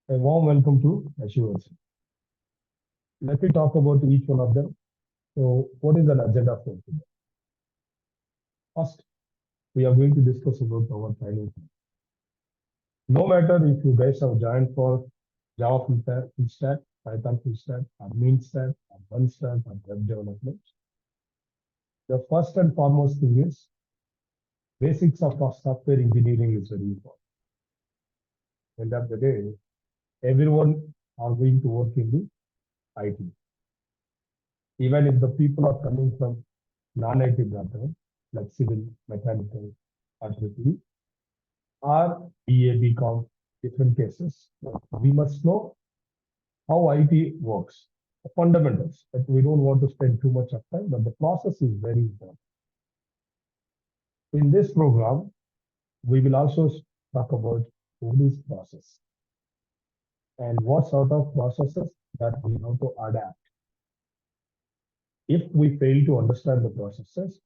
A warm welcome to Achievers. Let me talk about each one of them. So, what is an agenda for today? First, we are going to discuss about our training. No matter if you guys have joined for Java full stack, Python full stack, or MERN stack, or MERN stack, or web development, the first and foremost thing is basics of our software engineering is very important. End of the day, everyone are going to work in the IT. Even if the people are coming from non-IT background, like civil, mechanical, or triple or BA, BCom, different cases, we must know how IT works, the fundamentals. But we don't want to spend too much of time, but the process is very important. In this program, we will also talk about what is process and what sort of processes that we have to adapt. If we fail to understand the processes,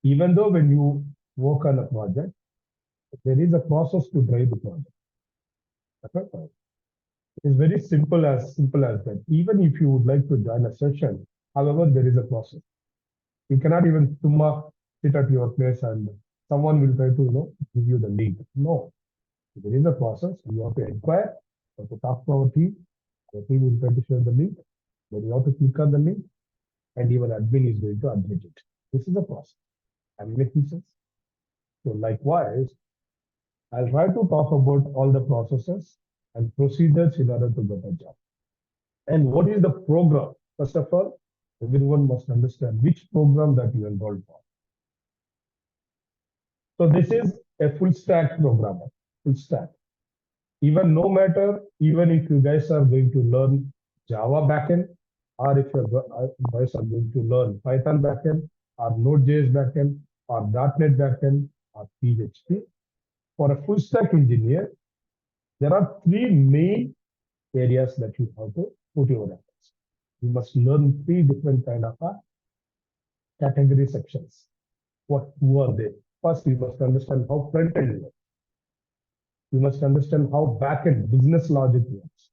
even though when you work on a project, there is a process to drive the project. Okay? It's very simple as that. Even if you would like to join a session, however, there is a process. You cannot even sit at your place and someone will try to give you the link. No, there is a process. You have to inquire, you have to talk to our team. The team will try to share the link. Then you have to click on the link, and even admin is going to admit it. This is a process. Am I making sense? So likewise, I'll try to talk about all the processes and procedures in order to get a job. And what is the program? First of all, everyone must understand which program that you enrolled for. So this is a full stack programmer, full stack. Even no matter, even if you guys are going to learn Java backend, or if you guys are going to learn Python backend, or Node.js backend, or .NET backend, or PHP, for a full stack engineer, there are three main areas that you have to put your efforts. You must learn three different kind of category sections. Who are they? First, you must understand how front end works. You must understand how backend business logic works.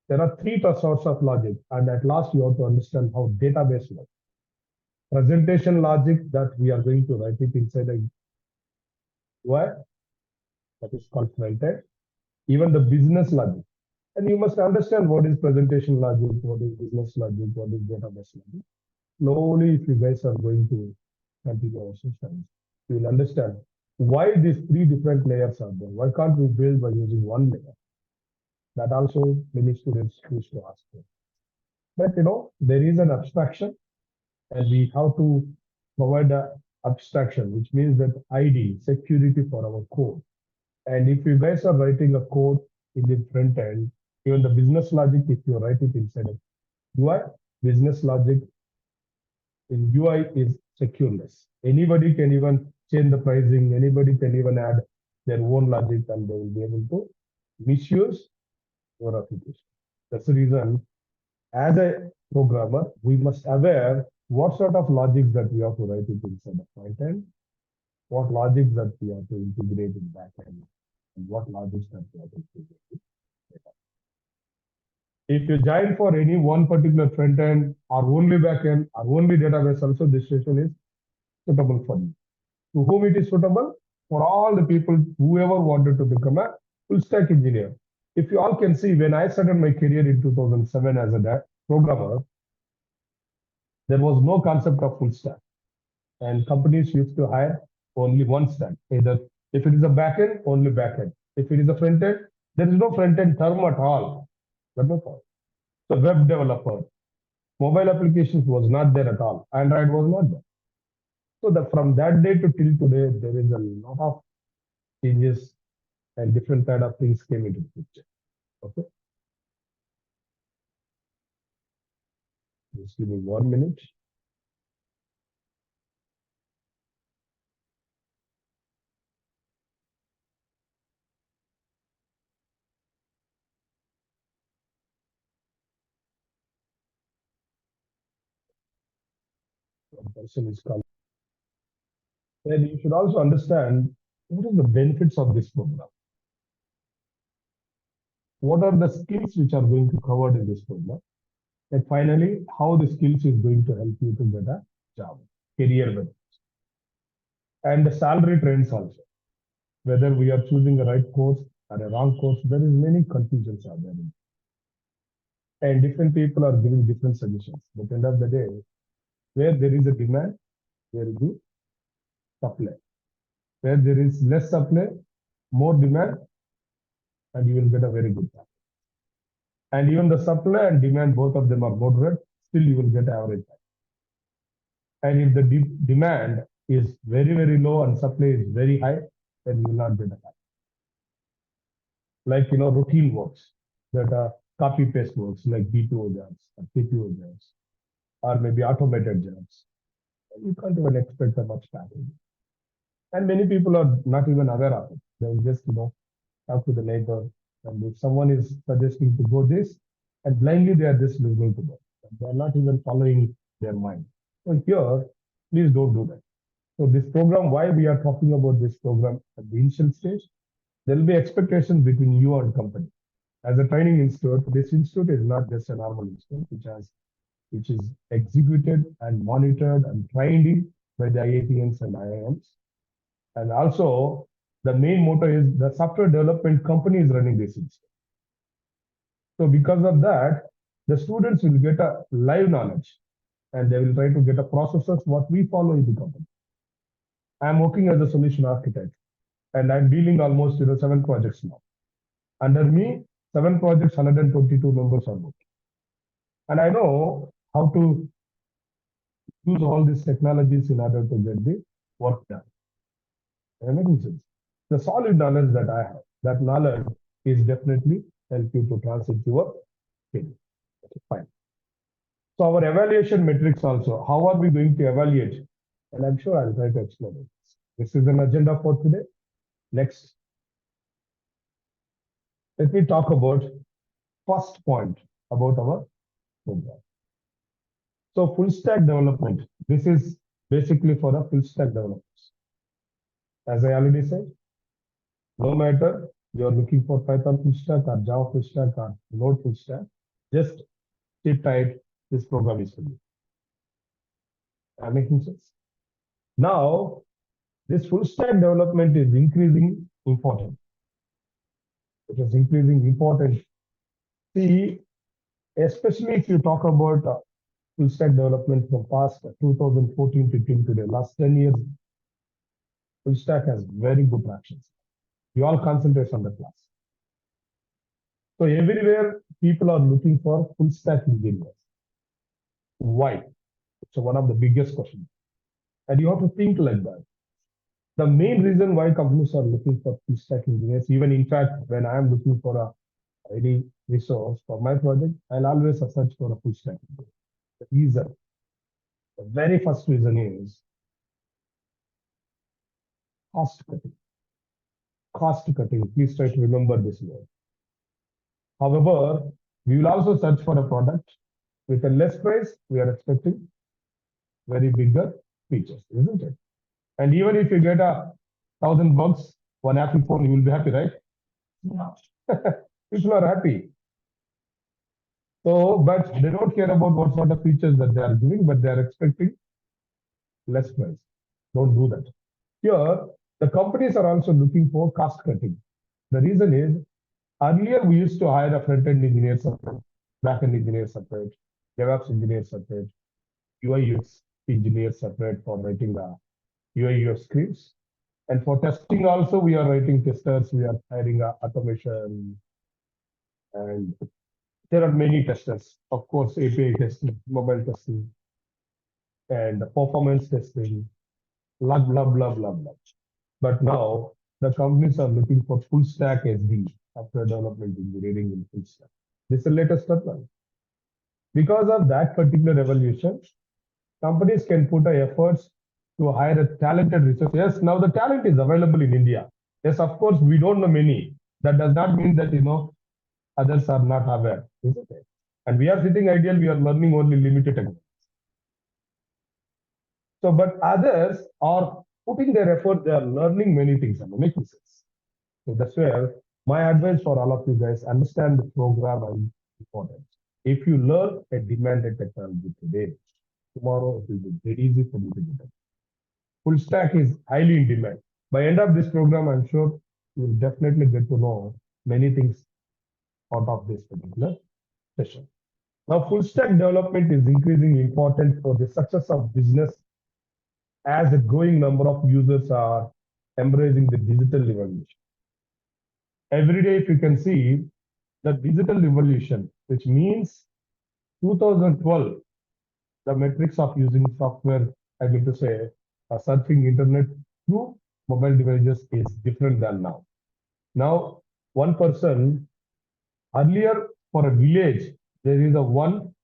There are three sorts of logic, and at last you have to understand how database works. Presentation logic that we are going to write it inside a UI, that is called front end. Even the business logic. And you must understand what is presentation logic, what is business logic, what is database logic. Slowly, if you guys are going to continue our systems, you will understand why these three different layers are there. Why can't we build by using one layer? That also many students choose to ask for. But there is an abstraction, and we have to provide an abstraction, which means that ID, security for our code. And if you guys are writing a code in the front end, even the business logic, if you write it inside of UI, business logic in UI is secureness. Anybody can even change the pricing, anybody can even add their own logic, and they will be able to misuse your application. That's the reason, as a programmer, we must aware what sort of logic that we have to write it inside the front end, what logic that we have to integrate in back end, and what logics that we have to integrate in data. If you join for any one particular front end or only back end or only database, also this session is suitable for you. To whom it is suitable? For all the people, whoever wanted to become a full stack engineer. If you all can see, when I started my career in 2007 as a programmer, there was no concept of full stack. And companies used to hire only one stack. Either if it is a backend, only backend. If it is a front end, there is no front end term at all. So web developer, mobile applications was not there at all. Android was not there. So from that day to till today, there is a lot of changes and different kind of things came into the picture. Okay. Just give me 1 minute. One person is coming. Then you should also understand what are the benefits of this program. what are the skills which are going to covered in this program, and finally, how the skills is going to help you to get a job, career benefits, and the salary trends also. Whether we are choosing a right course or a wrong course, there is many confusions are there. And different people are giving different suggestions. But at the end of the day, where there is a demand, there will be supply. Where there is less supply, more demand, and you will get a very good time. And even the supply and demand, both of them are moderate, still you will get average time. And if the demand is very, very low and supply is very high, then you will not get a time. Like, routine works that are copy paste works like BPO jobs or KPO jobs, or maybe automated jobs. You can't even expect that much package. And many people are not even aware of it. They'll just, talk to the neighbor. And if someone is suggesting to go this, and blindly they are just listening to them. They are not even following their mind. So here, please don't do that. So this program, why we are talking about this program at the initial stage, there will be expectations between you and company. As a training institute, this institute is not just a normal institute, which is executed and monitored and trained in by the IITs and IIMs. And also, the main motto is the software development company is running this institute. So because of that, the students will get a live knowledge and they will try to get a processes what we follow in the company. I'm working as a solution architect and I'm dealing almost 7 projects now. Under me, 7 projects, 122 members are working. And I know how to use all these technologies in order to get the work done. Am I making sense? The solid knowledge that I have, that knowledge is definitely help you to transit your skill. Okay, fine. So our evaluation metrics also, how are we going to evaluate? And I'm sure I'll try to explain it. This is an agenda for today. Next. Let me talk about first point about our program. So full stack development. This is basically for a full stack developers. As I already said, no matter you're looking for Python full stack or Java full stack or Node full stack, just sit tight. This program is for you. Am I making sense? Now, this full stack development is increasing important. It is increasing important. See, especially if you talk about full stack development from past 2014 to till today, last 10 years, full stack has very good traction. You all concentrate on the class. So everywhere people are looking for full stack engineers. Why? So one of the biggest questions. And you have to think like that. The main reason why companies are looking for full stack engineers, even in fact, when I am looking for any resource for my project, I'll always search for a full stack engineer. The reason, the very first reason is cost cutting. Cost cutting, please try to remember this word. However, we will also search for a product with a less price. We are expecting very bigger features, isn't it? And even if you get $1,000, one Apple phone, you will be happy, right? No. People are happy. So, but they don't care about what sort of features that they are giving, but they are expecting less price. Don't do that. Here, the companies are also looking for cost cutting. The reason is, earlier we used to hire a front-end engineer separate, back-end engineer separate, DevOps engineer separate, UI UX engineer separate for writing the UI UX scripts. And for testing also, we are writing testers, we are hiring automation, and there are many testers. Of course, API testing, mobile testing, and performance testing, blah, blah, blah, blah, blah. But now the companies are looking for full stack SD, software development engineering in full stack. This is the latest development. Because of that particular evolution, companies can put efforts to hire a talented resource. Yes, now the talent is available in India. Yes, of course, we don't know many. That does not mean that, others are not aware, isn't it? And we are sitting ideal, we are learning only limited techniques. So, but others are putting their effort, they are learning many things and making sense. So that's where My advice for all of you guys, understand the program and importance. If you learn a demanded technology today, tomorrow it will be very easy for you to get it. Full stack is highly in demand. By end of this program, I'm sure you'll definitely get to know many things out of this particular session. Now, full stack development is increasingly important for the success of business as a growing number of users are embracing the digital revolution. Every day, if you can see the digital revolution, which means 2012, the metrics of using software, I mean to say, surfing internet through mobile devices is different than now. Now, one person, earlier for a village, there is a one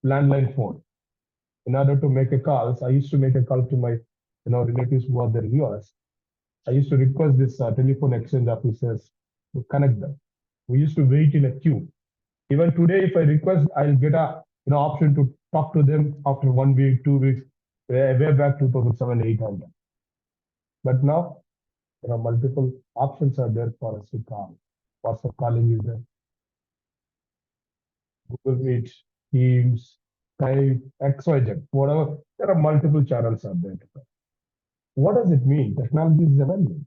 landline phone. In order to make a call, so I used to make a call to my relatives who are there in US. I used to request this telephone exchange officers to connect them. We used to wait in a queue. Even today, if I request, I'll get a option to talk to them after 1 week, 2 weeks, way back 2007, 800. But now there are multiple options are there for us to call. WhatsApp calling is there, Google Meet, Teams, Skype, XYZ, whatever. There are multiple channels are there. What does it mean? Technology is available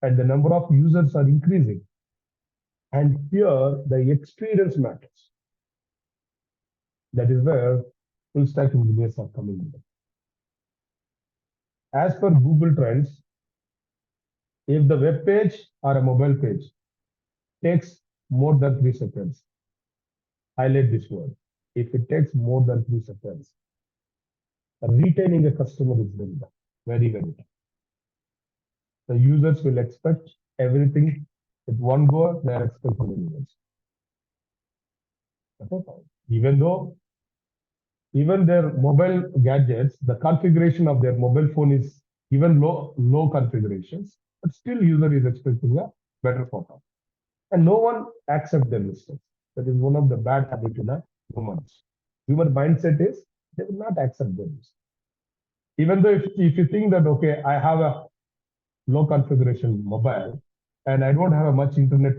and the number of users are increasing. And here the experience matters. That is where full stack engineers are coming in. As per Google Trends, if the web page or a mobile page takes more than 3 seconds, highlight this word. If it takes more than 3 seconds, retaining a customer is very tough, very, very tough. The users will expect everything with one go, they are expecting results. Even though even their mobile gadgets, the configuration of their mobile phone is even low configurations, but still user is expecting a better performance. And no one accepts their mistakes. That is one of the bad habits in humans. Human mindset is they will not accept their mistakes. Even though if you think that, okay, I have a low configuration mobile and I don't have a much internet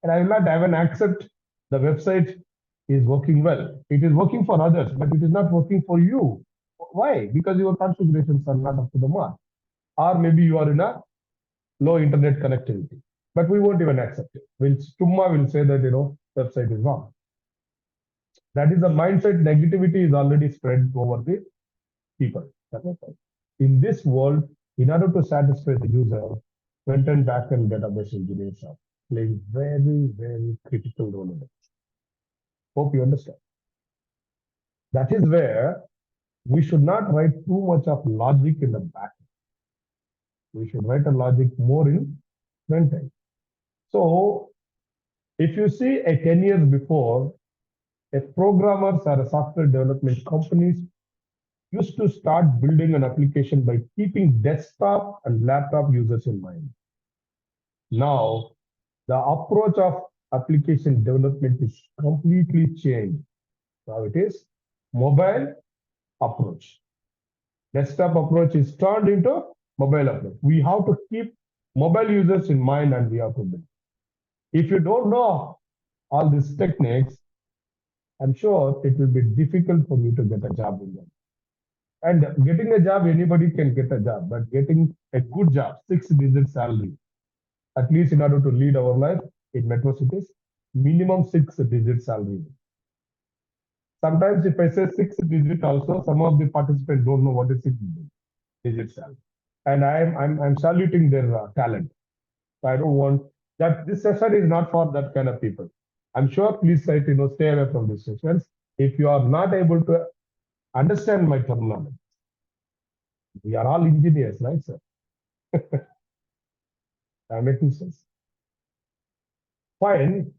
and I will not even accept the website is working well. It is working for others, but it is not working for you. Why? Because your configurations are not up to the mark. Or maybe you are in a low internet connectivity. But we won't even accept it. Tumma will say that website is wrong. That is the mindset. Negativity is already spread over the people. In this world, in order to satisfy the user, front-end, back-end database engineers are playing very, very critical role in it. Hope you understand. That is where we should not write too much of logic in the back. We should write a logic more in front end. So if you see a 10 years before, a programmers or a software development companies used to start building an application by keeping desktop and laptop users in mind. Now, the approach of application development is completely changed. Now it is mobile approach. Desktop approach is turned into mobile approach. We have to keep mobile users in mind and we have to build. If you don't know all these techniques, I'm sure it will be difficult for you to get a job in them. And getting a job, anybody can get a job, but getting a good job, 6-digit salary, at least in order to lead our life in metro cities, minimum 6-digit salary. Sometimes if I say 6-digit also, some of the participants don't know what is 6-digit salary. And I'm saluting their talent. I don't want that. This session is not for that kind of people. I'm sure, please stay away from these sessions. If you are not able to understand my terminology, we are all engineers, right, sir? I'm making sense. Fine.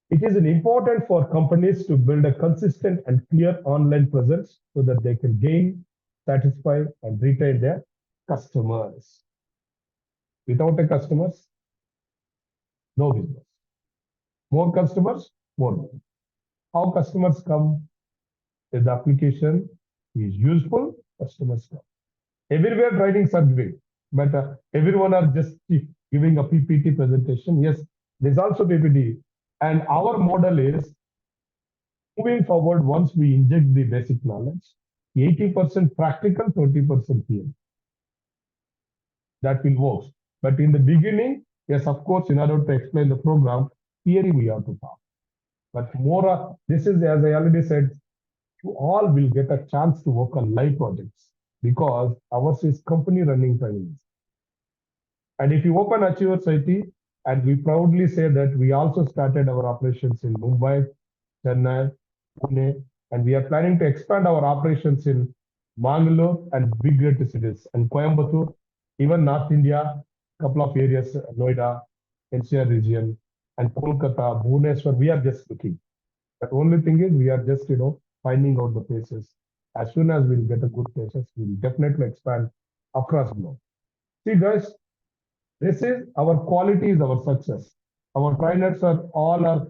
It is important for companies to build a consistent and clear online presence so that they can gain, satisfy, and retain their customers. Without a customers, no business. More customers, more business. How customers come? If the application is useful, customers come. Everywhere writing survey, but everyone are just giving a PPT presentation. Yes, there's also PPT. And our model is moving forward once we inject the basic knowledge, 80% practical, 20% theory. That will work. But in the beginning, yes, of course, in order to explain the program, theory we have to talk. But more, this is, as I already said, you all will get a chance to work on live projects because ours is company running trainings. And if you open AchieversIT, and we proudly say that we also started our operations in Mumbai, Chennai, Pune, and we are planning to expand our operations in Bangalore and big greater cities and Coimbatore, even North India, couple of areas, Noida, NCR region, and Kolkata, Bhubaneswar. We are just looking. But only thing is, we are just finding out the places. As soon as we'll get a good places, we'll definitely expand across globe. See, guys, this is our quality is our success. Our trainers are all our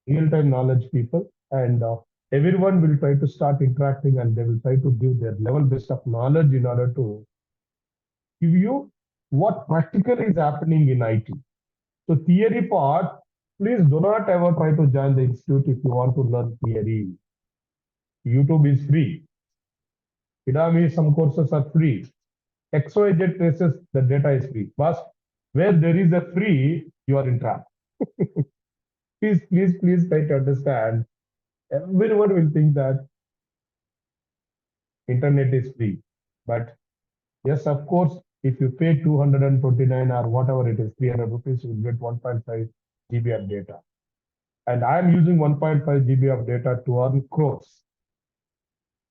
real-time knowledge people, and everyone will try to start interacting, and they will try to give their level best of knowledge in order to give you what practically is happening in IT. So theory part, please do not ever try to join the institute if you want to learn theory. YouTube is free. Udemy, some courses are free. XYZ places, the data is free. But where there is a free, you are in trap. Please try to understand. Everyone will think that internet is free. But yes, of course, if you pay 229 or whatever it is, 300 rupees, you will get 1.5 GB of data. And I am using 1.5 GB of data to earn crores.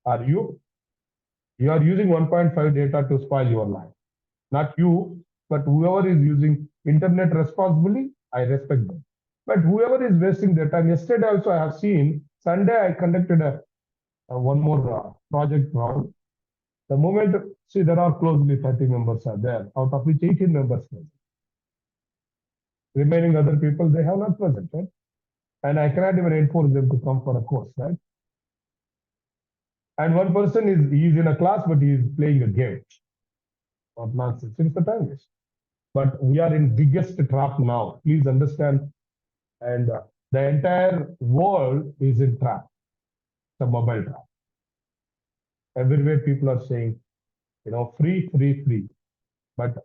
Are you? You are using 1.5 data to spoil your life. Not you, but whoever is using internet responsibly, I respect them. But whoever is wasting their time, yesterday also I have seen, Sunday I conducted one more project round. The moment, see, there are closely 30 members are there, out of which 18 members present. Remaining other people, they have not present, right? And I cannot even enforce them to come for a course, right? And one person he is in a class, but he is playing a game of nonsense. It's the time waste. But we are in biggest trap now. Please understand. And the entire world is in trap, the mobile trap. Everywhere people are saying, free, free, free. But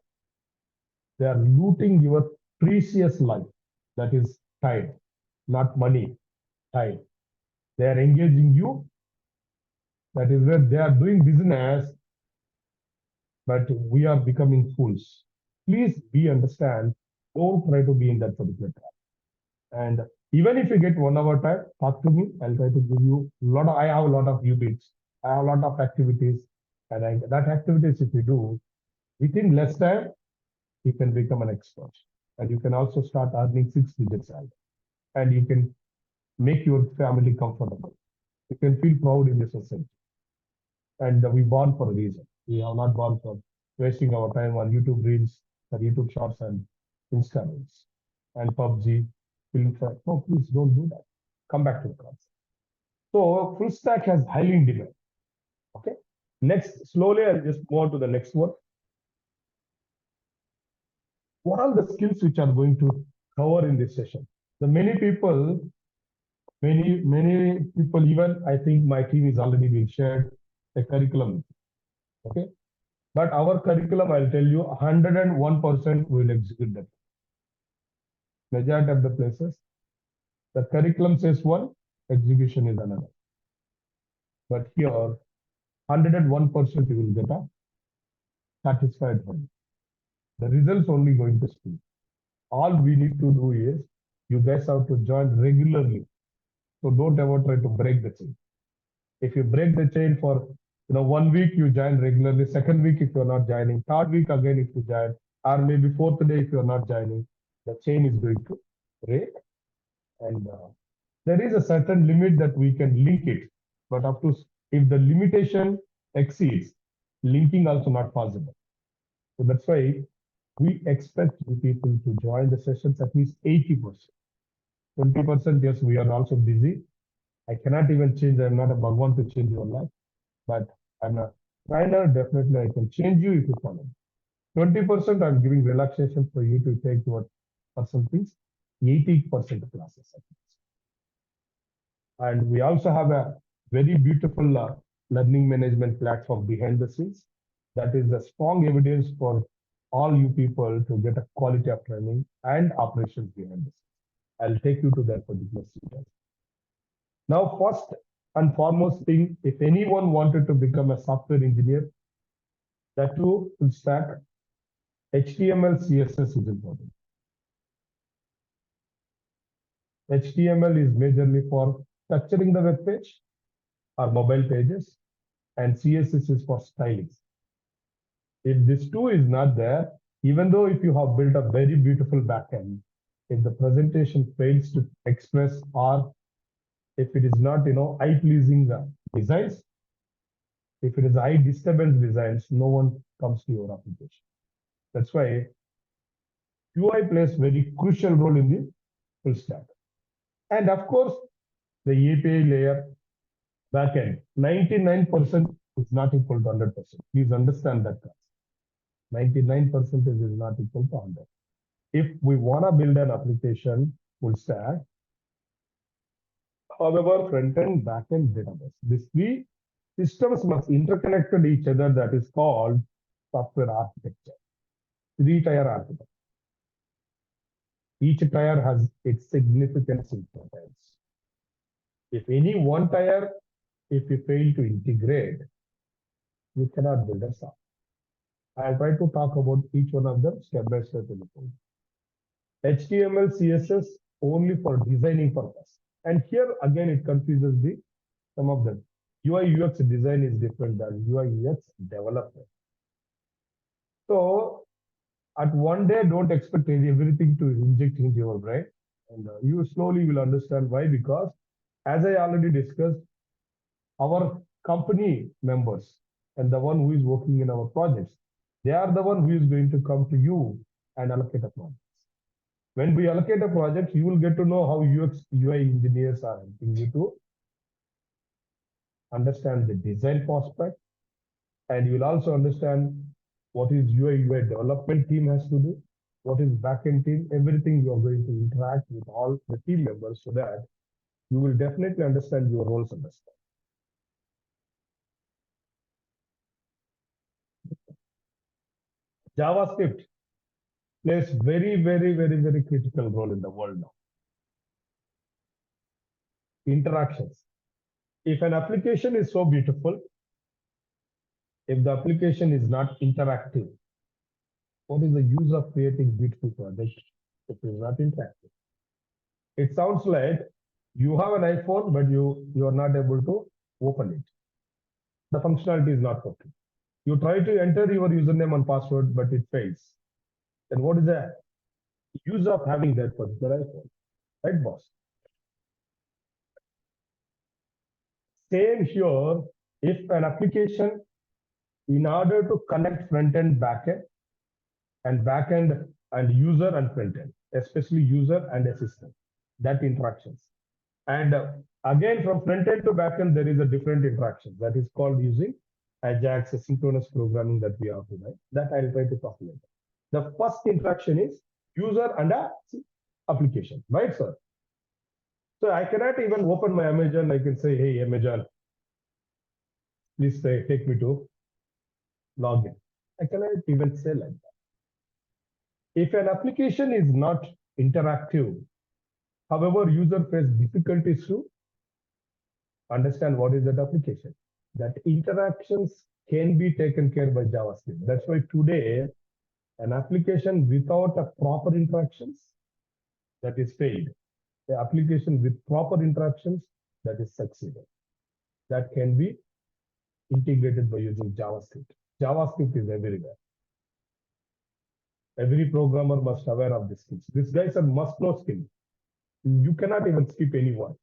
they are looting your precious life. That is time, not money, time. They are engaging you. That is where they are doing business, but we are becoming fools. Please be understand. Don't try to be in that particular trap. And even if you get 1 hour time, talk to me. I'll try to give you a lot of. I have a lot of UBITs. I have a lot of activities, and that activities if you do within less time, you can become an expert, and you can also start earning 6 digits salary, and you can make your family comfortable. You can feel proud in your society. And we born for a reason. We are not born for wasting our time on YouTube Reels, or YouTube Shorts, and Insta Reels, and PUBG. No, please don't do that. Come back to the concept. So full stack has highly in demand. Okay. Next, slowly I'll just move on to the next one. What are the skills which are going to cover in this session? The many people, even I think my team is already being shared a curriculum. Okay. But our curriculum, I'll tell you, 101% will execute that. Majority of the places, the curriculum says one, execution is another. But here, 101% you will get a satisfied one. The results only going to speak. All we need to do is, you guys have to join regularly. So don't ever try to break the chain. If you break the chain for 1 week, you join regularly. Second week, if you're not joining. Third week, again, if you join. Or maybe fourth day, if you're not joining. The chain is going to break. And there is a certain limit that we can link it. But up to, if the limitation exceeds, linking also not possible. So that's why we expect the people to join the sessions at least 80%. 20%, yes, we are also busy. I cannot even change. I'm not a Bhagwan to change your life. But I'm a trainer. Definitely, I can change you if you follow. 20% I'm giving relaxation for you to take your personal things, 80% classes. And we also have a very beautiful learning management platform behind the scenes. That is the strong evidence for all you people to get a quality of training and operations behind the scenes. I'll take you to that particular stage. Now, first and foremost thing, if anyone wanted to become a software engineer, that too will stack, HTML, CSS is important. HTML is majorly for structuring the web page or mobile pages, and CSS is for styling. If this two is not there, even though if you have built a very beautiful backend, if the presentation fails to express or if it is not, eye-pleasing designs, if it is eye disturbance designs, no one comes to your application. That's why UI plays very crucial role in the full stack. And of course, the API layer backend, 99% is not equal to 100%. Please understand that. 99% is not equal to 100. If we want to build an application full stack, however, front end, back end, database, these three systems must interconnect to each other. That is called software architecture, three-tier architecture. Each tier has its significance importance. If any one tier, if you fail to integrate, you cannot build a software. I'll try to talk about each one of them step by step in the code. HTML, CSS only for designing purpose. And here again, it confuses some of them. UI UX design is different than UI UX development. So at one day, don't expect everything to inject into your brain. And you slowly will understand why, because as I already discussed, our company members and the one who is working in our projects, they are the one who is going to come to you and allocate a project. When we allocate a project, you will get to know how UX, UI engineers are helping you to understand the design prospect, and you will also understand what is UI development team has to do, what is backend team, everything you are going to interact with all the team members so that you will definitely understand your roles and responsibilities. JavaScript plays very critical role in the world now. Interactions. If an application is so beautiful, if the application is not interactive, what is the use of creating beautiful project if it is not interactive? It sounds like you have an iPhone, but you are not able to open it. The functionality is not working. You try to enter your username and password, but it fails. Then what is the use of having that particular iPhone? Right, boss? Same here, if an application, in order to connect front end, back end and user and front end, especially user and assistant, that interactions. And again, from front end to back end, there is a different interaction that is called using Ajax, synchronous programming that we have tonight. That I'll try to talk later. The first interaction is user and a application, right, sir? So I cannot even open my Amazon. I can say, hey, Amazon, please take me to login. I cannot even say like that. If an application is not interactive, however, user face difficulties to understand what is that application. That interactions can be taken care by JavaScript. That's why today, an application without a proper interactions, that is failed. The application with proper interactions, that is succeeded. That can be integrated by using JavaScript. JavaScript is everywhere. Every programmer must be aware of these skills. These guys are must-know skills. You cannot even skip any one.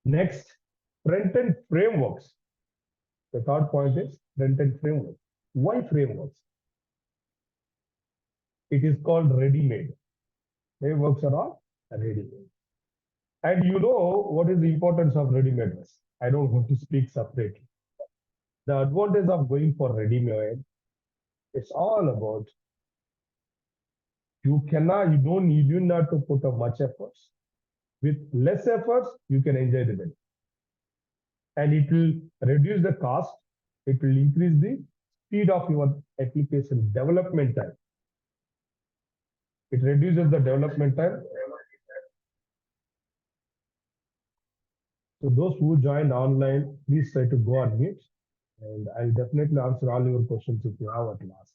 Next, front-end frameworks. The third point is front-end framework. Why frameworks? It is called ready-made. Frameworks are all ready-made. And you know what is the importance of ready-made? I don't want to speak separately. The advantage of going for ready-made, It's all about you don't need not to put up much efforts. With less efforts, you can enjoy the benefit. And it will reduce the cost. It will increase the speed of your application development time. It reduces the development time. So those who joined online, please try to go on mute. And I'll definitely answer all your questions if you have at last.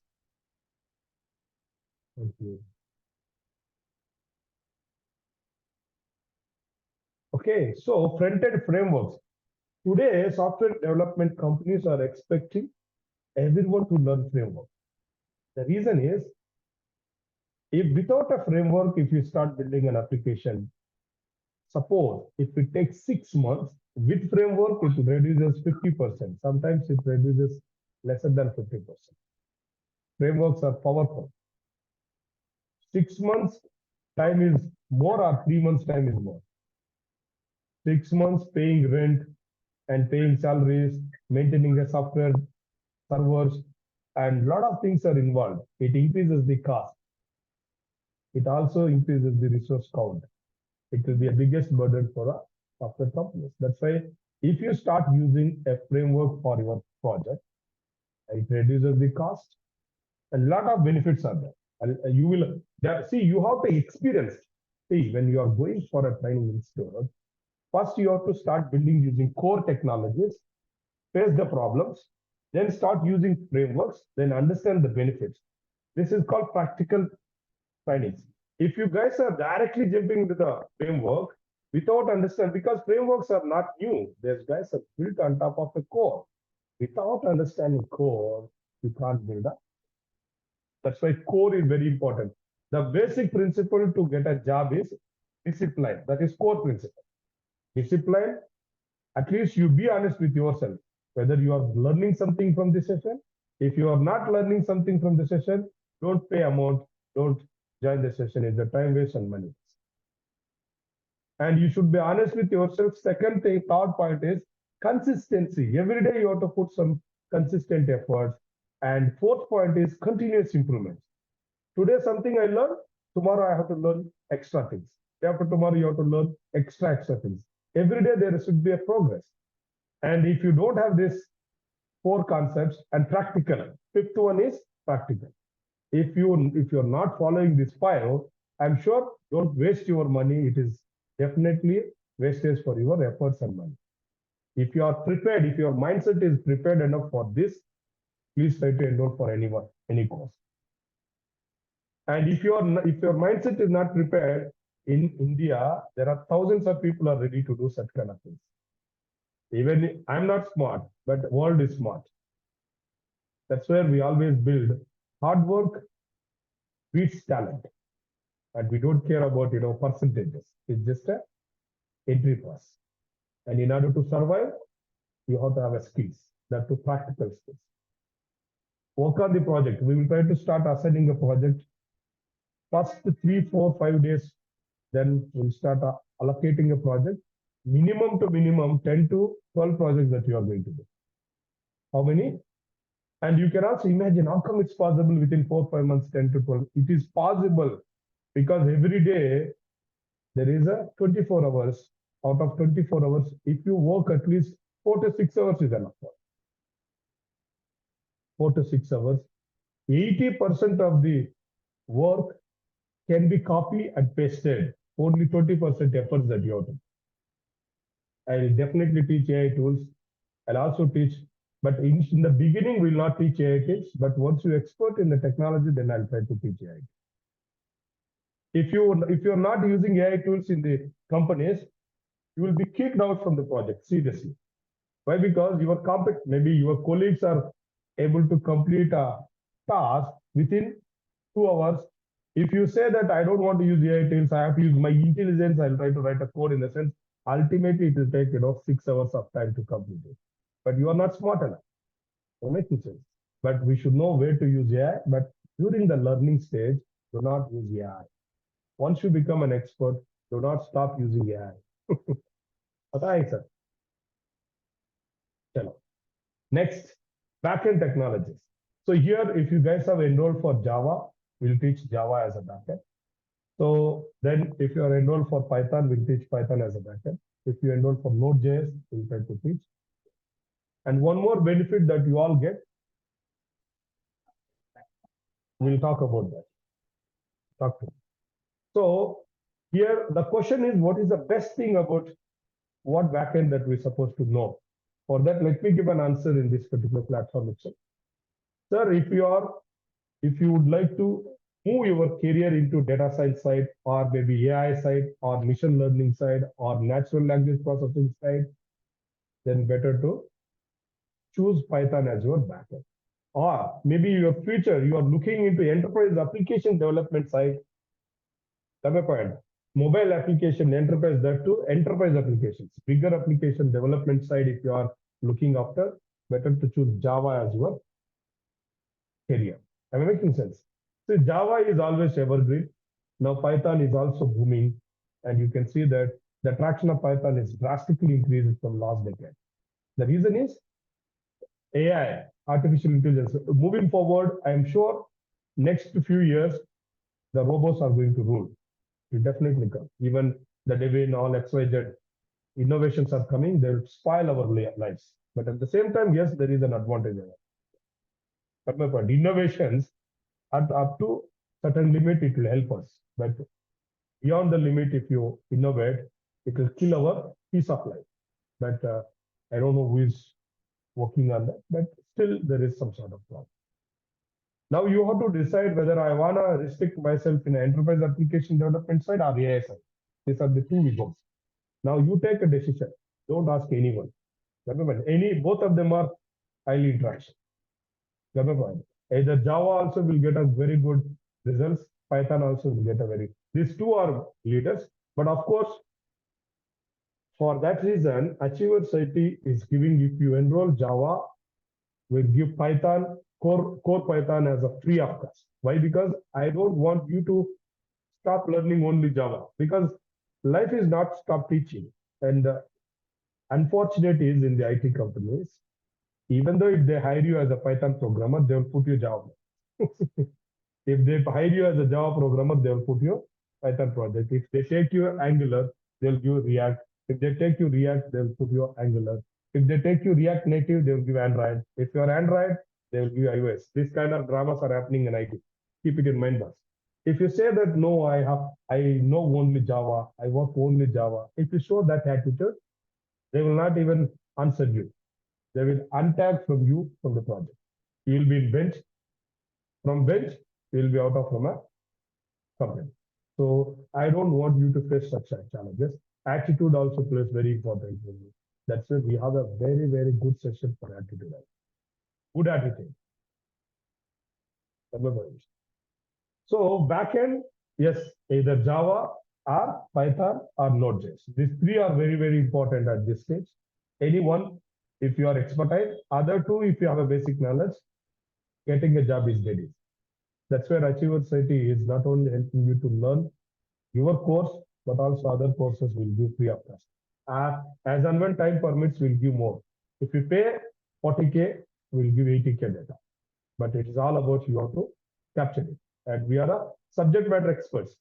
Thank you. Okay, so front-end frameworks. Today, software development companies are expecting everyone to learn framework. The reason is, if without a framework, if you start building an application, suppose if it takes 6 months, with framework, it reduces 50%. Sometimes it reduces lesser than 50%. Frameworks are powerful. 6 months time is more or 3 months time is more. 6 months paying rent and paying salaries, maintaining a software servers, and a lot of things are involved. It increases the cost. It also increases the resource count. It will be a biggest burden for a software companies. That's why if you start using a framework for your project, it reduces the cost. A lot of benefits are there. And you will see, you have to experience. See, when you are going for a training institute, first you have to start building using core technologies, face the problems, then start using frameworks, then understand the benefits. This is called practical trainings. If you guys are directly jumping into the framework without understanding, because frameworks are not new, these guys are built on top of the core. Without understanding core, you can't build up. That's why core is very important. The basic principle to get a job is discipline. That is core principle. Discipline, at least you be honest with yourself, whether you are learning something from this session. If you are not learning something from the session, don't pay amount, don't join the session. It's a time waste and money. And you should be honest with yourself. Second thing, third point is consistency. Every day you have to put some consistent efforts. And fourth point is continuous improvement. Today something I learned, tomorrow I have to learn extra things. Day after tomorrow you have to learn extra things. Every day there should be a progress. And if you don't have this four concepts and practical, fifth one is practical. If you're not following this five, I'm sure don't waste your money. It is definitely wastage for your efforts and money. If you are prepared, if your mindset is prepared enough for this, please try to enroll for anyone, any course. And if your mindset is not prepared, in India, there are thousands of people are ready to do such kind of things. Even I'm not smart, but world is smart. That's where we always build hard work beats talent. And we don't care about percentages. It's just a entry pass. And in order to survive, you have to have a skills, that to practical skills. Work on the project. We will try to start assigning a project. First 3, 4, 5 days, then we'll start allocating a project. Minimum to minimum 10 to 12 projects that you are going to do. How many? And you can also imagine how come it's possible within 4, 5 months, 10 to 12. It is possible because every day there is a 24 hours. Out of 24 hours, if you work at least 4 to 6 hours is enough. 4 to 6 hours. 80% of the work can be copied and pasted. Only 20% efforts that you have to do. I'll definitely teach AI tools. I'll also teach, but in the beginning, we'll not teach AI tools. But once you're expert in the technology, then I'll try to teach AI. If you're not using AI tools in the companies, you will be kicked out from the project, seriously. Why? Because maybe your colleagues are able to complete a task within 2 hours. If you say that I don't want to use AI tools, I have to use my intelligence, I'll try to write a code in the sense, ultimately it will take 6 hours of time to complete it. But you are not smart enough. It makes sense. But we should know where to use AI. But during the learning stage, do not use AI. Once you become an expert, do not stop using AI. Next, backend technologies. So here, if you guys have enrolled for Java, we'll teach Java as a backend. So then if you are enrolled for Python, we'll teach Python as a backend. If you enroll for Node.js, we'll try to teach. And one more benefit that you all get, we'll talk about that. Talk to me. So here the question is, what is the best thing about what backend that we're supposed to know? For that, let me give an answer in this particular platform itself. Sir, if you would like to move your career into data science side, or maybe AI side, or machine learning side, or natural language processing side, then better to choose Python as your backend. Or maybe your future, you are looking into enterprise application development side. Come a point. Mobile application, enterprise, that too, enterprise applications, bigger application development side, if you are looking after, better to choose Java as your career. Am I making sense? So Java is always evergreen. Now Python is also booming, and you can see that the traction of Python is drastically increased from last decade. The reason is AI, artificial intelligence. Moving forward, I am sure next few years, the robots are going to rule. It definitely come. Even the Devin, all XYZ innovations are coming, they'll spoil our lives. But at the same time, yes, there is an advantage. But my point, innovations up to certain limit, it will help us. But beyond the limit, if you innovate, it will kill our peace of life. But I don't know who is working on that, but still there is some sort of problem. Now you have to decide whether I want to restrict myself in an enterprise application development side or AI side. These are the two we go. Now you take a decision. Don't ask anyone. Remember, both of them are highly interaction. Remember, either Java also will get us very good results. Python also will get a very. These two are leaders, but of course, for that reason, AchieversIT is giving, if you enroll Java, will give Python, core Python as a free of cost. Why? Because I don't want you to stop learning only Java, because life is not stop teaching. And unfortunate is in the IT companies, even though if they hire you as a Python programmer, they will put you Java. If they hire you as a Java programmer, they will put you Python project. If they take you Angular, they'll give React. If they take you React, they'll put you Angular. If they take you React Native, they'll give Android. If you're Android, they will give iOS. This kind of dramas are happening in IT. Keep it in mind, boss. If you say that no, I know only Java, I work only Java. If you show that attitude, they will not even answer you. They will untag from you from the project. You will be in bench. From bench, you will be out of from a company. So I don't want you to face such challenges. Attitude also plays very important role. That's why we have a very, very good session for attitude. Good attitude. So backend, yes, either Java or Python or Node.js. These three are very, very important at this stage. Any one, if you are expertise, other two, if you have a basic knowledge, getting a job is dead. That's where AchieversIT is not only helping you to learn your course, but also other courses will give free of cost. As and when time permits, we'll give more. If you pay 40K, we'll give 80K data. But it is all about you have to capture it. And we are a subject matter experts.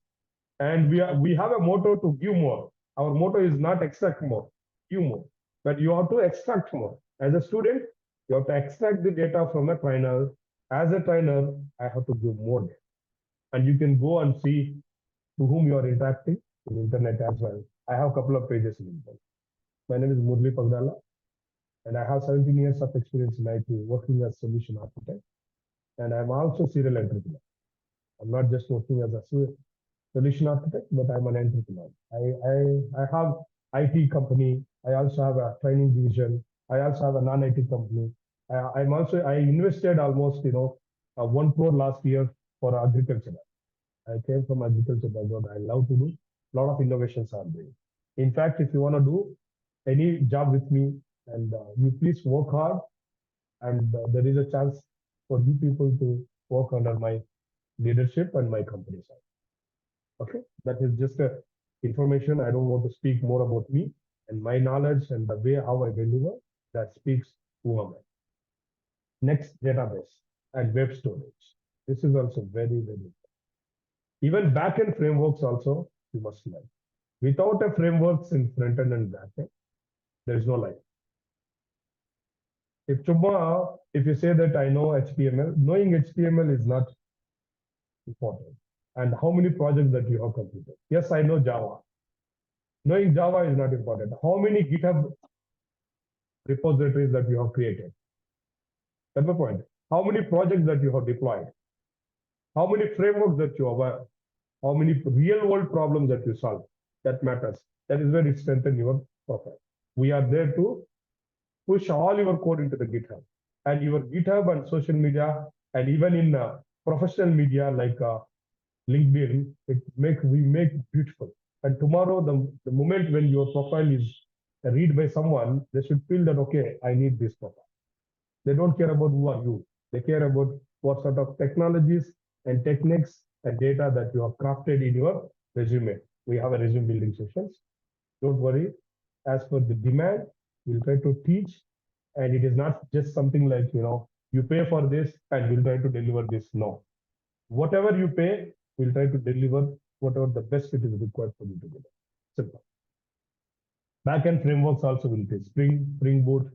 And we have a motto to give more. Our motto is not extract more, give more. But you have to extract more. As a student, you have to extract the data from a trainer. As a trainer, I have to give more data. And you can go and see to whom you are interacting in internet as well. I have a couple of pages in internet. My name is Murli Pagdala, and I have 17 years of experience in IT working as solution architect. And I'm also serial entrepreneur. I'm not just working as a solution architect, but I'm an entrepreneur. I have IT company. I also have a training division. I also have a non-IT company. I invested almost 1 crore last year for agriculture. I came from agriculture background. I love to do a lot of innovations are there. In fact, if you want to do any job with me, and you please work hard, and there is a chance for you people to work under my leadership and my company side. Okay, that is just a information. I don't want to speak more about me and my knowledge and the way how I deliver. That speaks who am I. Next, database. and web storage. This is also very, very important. Even backend frameworks also you must learn. Without a frameworks in front end and backend, there is no life. If you say that I know HTML, knowing HTML is not important. And how many projects that you have completed? Yes, I know Java. Knowing Java is not important. How many GitHub repositories that you have created? That's the point. How many projects that you have deployed? How many frameworks that you have? How many real world problems that you solve? That matters. That is where it strengthens your profile. We are there to push all your code into the GitHub. And your GitHub and social media, and even in professional media like LinkedIn, we make beautiful. And tomorrow, the moment when your profile is read by someone, they should feel that, okay, I need this profile. They don't care about who are you. They care about what sort of technologies and techniques and data that you have crafted in your resume. We have a resume building sessions. Don't worry. As per the demand, we'll try to teach. And it is not just something like, you pay for this and we'll try to deliver this. No. Whatever you pay, we'll try to deliver whatever the best it is required for you to do. Simple. Backend frameworks also will be Spring Boot,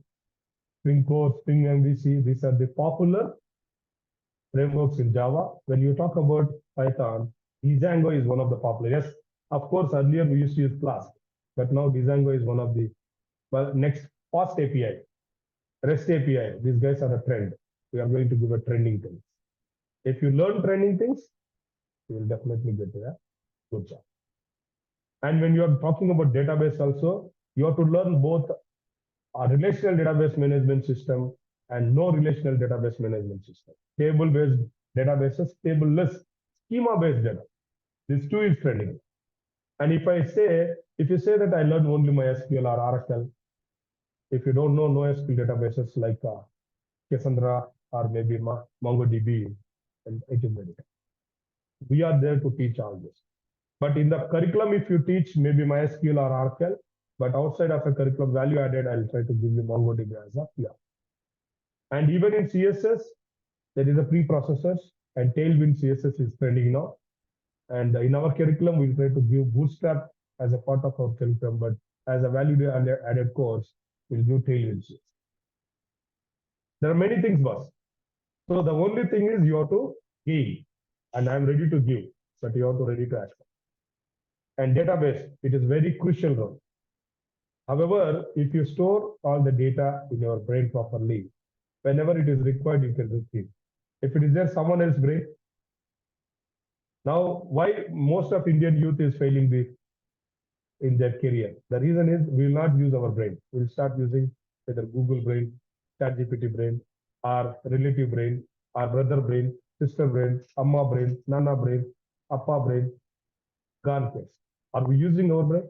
Spring Core, Spring MVC. These are the popular frameworks in Java. When you talk about Python, Django is one of the popular. Yes, of course, earlier we used to use Flask, but now Django is one of the next. Fast API, REST API. These guys are a trend. We are going to give a trending things. If you learn trending things, you will definitely get a good job. And when you are talking about database also, you have to learn both a relational database management system and no relational database management system. Table-based databases, tableless, schema-based data. These two is trending. And if you say that I learn only MySQL or Oracle, if you don't know NoSQL databases like Cassandra or maybe MongoDB, and it is very. We are there to teach all this. But in the curriculum, if you teach maybe MySQL or Oracle, but outside of a curriculum value added, I'll try to give you MongoDB as a PR. And even in CSS, there is a preprocessors and Tailwind CSS is trending now. And in our curriculum, we'll try to give Bootstrap as a part of our curriculum, but as a value added course, we'll do Tailwind CSS. There are many things, boss. So the only thing is you have to give, and I'm ready to give, but you have to ready to ask. And database, it is very crucial role. However, if you store all the data in your brain properly, whenever it is required, you can retrieve. If it is there someone else's brain, now why most of Indian youth is failing in their career? The reason is we will not use our brain. We'll start using either Google brain, ChatGPT brain, or relative brain, or brother brain, sister brain, amma brain, nana brain, appa brain, gone case. Are we using our brain?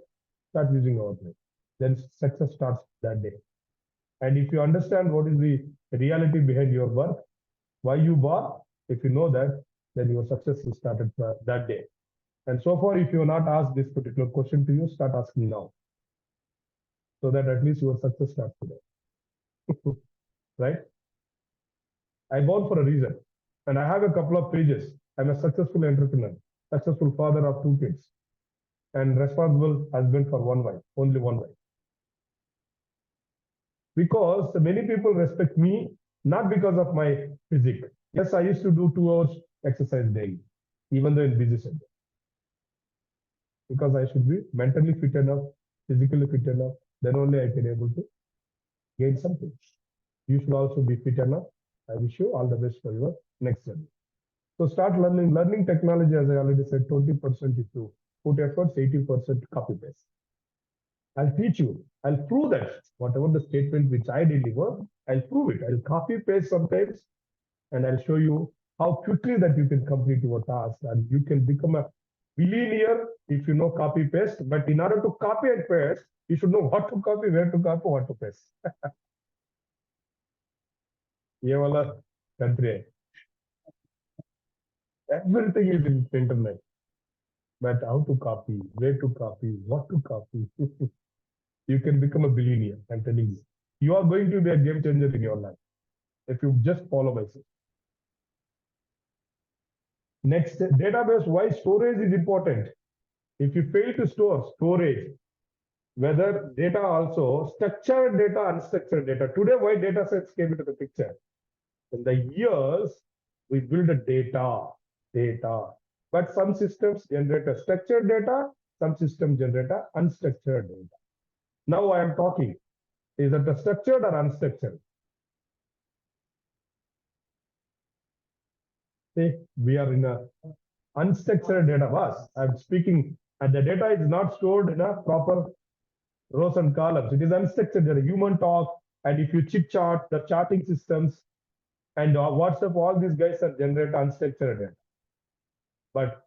Start using our brain. Then success starts that day. And if you understand what is the reality behind your work, why you bought, if you know that, then your success is started that day. And so far, if you have not asked this particular question to you, start asking now. So that at least your success starts today. Right? I bought for a reason. And I have a couple of pages. I'm a successful entrepreneur, successful father of 2 kids, and responsible husband for one wife, only one wife. Because many people respect me, not because of my physique. Yes, I used to do 2 hours exercise daily, even though in busy schedule. Because I should be mentally fit enough, physically fit enough, then only I can able to gain something. You should also be fit enough. I wish you all the best for your next journey. So start learning. Learning technology, as I already said, 20% if you put efforts, 80% copy paste. I'll teach you. I'll prove that whatever the statement which I deliver, I'll prove it. I'll copy paste sometimes, and I'll show you how quickly that you can complete your task, and you can become a billionaire if you know copy paste. But in order to copy and paste, you should know what to copy, where to copy, what to paste. ये वाला country है. Everything is in internet. But how to copy, where to copy, what to copy. You can become a billionaire, I'm telling you. You are going to be a game changer in your life if you just follow my system. Next, database, why storage is important. If you fail to store, storage, whether data also, structured data, unstructured data. Today, why data sets came into the picture? In the years, we build a data. But some systems generate a structured data, some systems generate a unstructured data. Now I am talking, is it a structured or unstructured? See, we are in a unstructured data bus. I'm speaking, and the data is not stored in a proper rows and columns. It is unstructured. There are human talk, and if you chit chat, the charting systems and WhatsApp, all these guys are generate unstructured data. But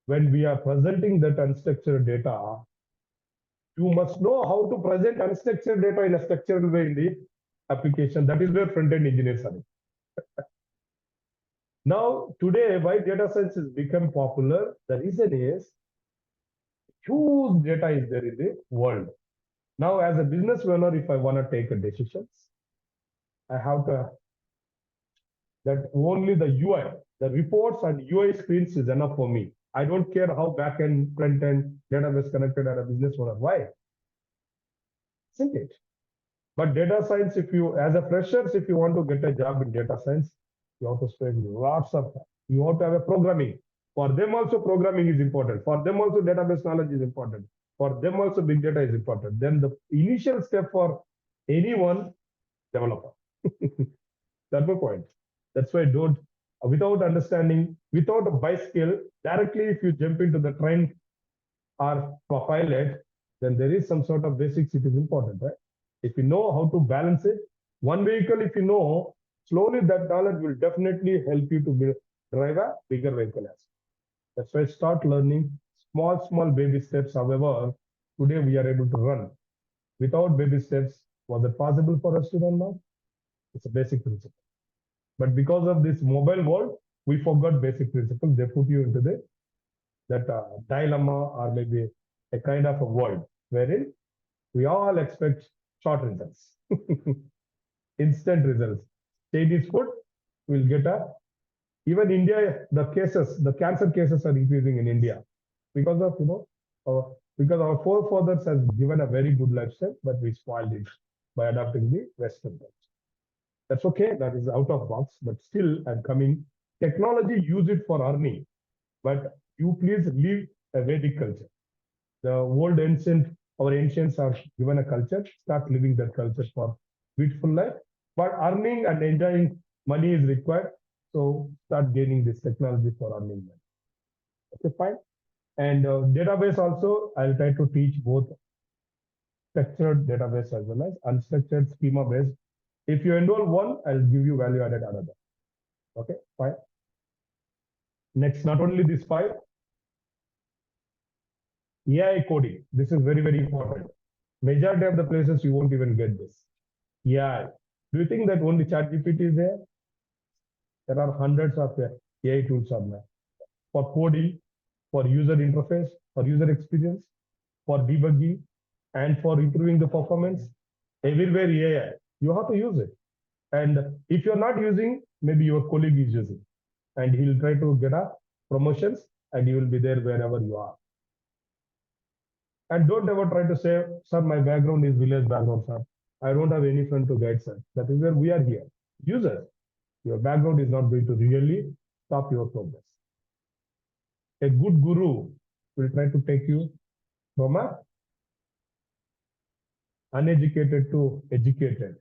when we are presenting that unstructured data, you must know how to present unstructured data in a structured way in the application. That is where front-end engineers are. Now, today, why data science has become popular? The reason is huge data is there in the world. Now, as a business owner, if I want to take a decisions, I have to that only the UI, the reports and UI screens is enough for me. I don't care how back-end, front-end, database connected as a business owner. Why? Isn't it? But data science, if you, as a freshers, if you want to get a job in data science, you have to spend lots of time. You have to have a programming. For them also, programming is important. For them also, database knowledge is important. For them also, big data is important. Then the initial step for anyone, developer. That's the point. That's why don't, without understanding, without a buy skill, directly if you jump into the train or pilot, then there is some sort of basics. It is important, right? If you know how to balance it, one vehicle, if you know, slowly that knowledge will definitely help you to drive a bigger vehicle. That's why start learning small baby steps. However, today we are able to run without baby steps. Was it possible for us to run now? It's a basic principle. But because of this mobile world, we forgot basic principles. They put you into that dilemma or maybe a kind of a world wherein we all expect short results, instant results. Chinese food will get a, even India, the cancer cases are increasing in India because of, because our forefathers has given a very good lifestyle, but we spoiled it by adopting the Western culture. That's okay. That is out of box, but still I'm coming. Technology, use it for earning, but you please leave a Vedic culture. The old our ancients are given a culture, start living that culture for beautiful life. But earning and enjoying money is required. So start gaining this technology for earning money. Okay, fine. And database also, I'll try to teach both structured database as well as unstructured schema based. If you enroll one, I'll give you value added another. Okay, fine. Next, not only this 5, AI coding. This is very important. Majority of the places you won't even get this. AI. Do you think that only ChatGPT is there? There are hundreds of AI tools on there for coding, for user interface, for user experience, for debugging, and for improving the performance. Everywhere AI. You have to use it. And if you're not using, maybe your colleague is using, and he'll try to get a promotions, and you will be there wherever you are. And don't ever try to say, sir, my background is village background, sir. I don't have any friend to guide, sir. That is where we are here. Users, your background is not going to really stop your progress. A good guru will try to take you from a uneducated to educated.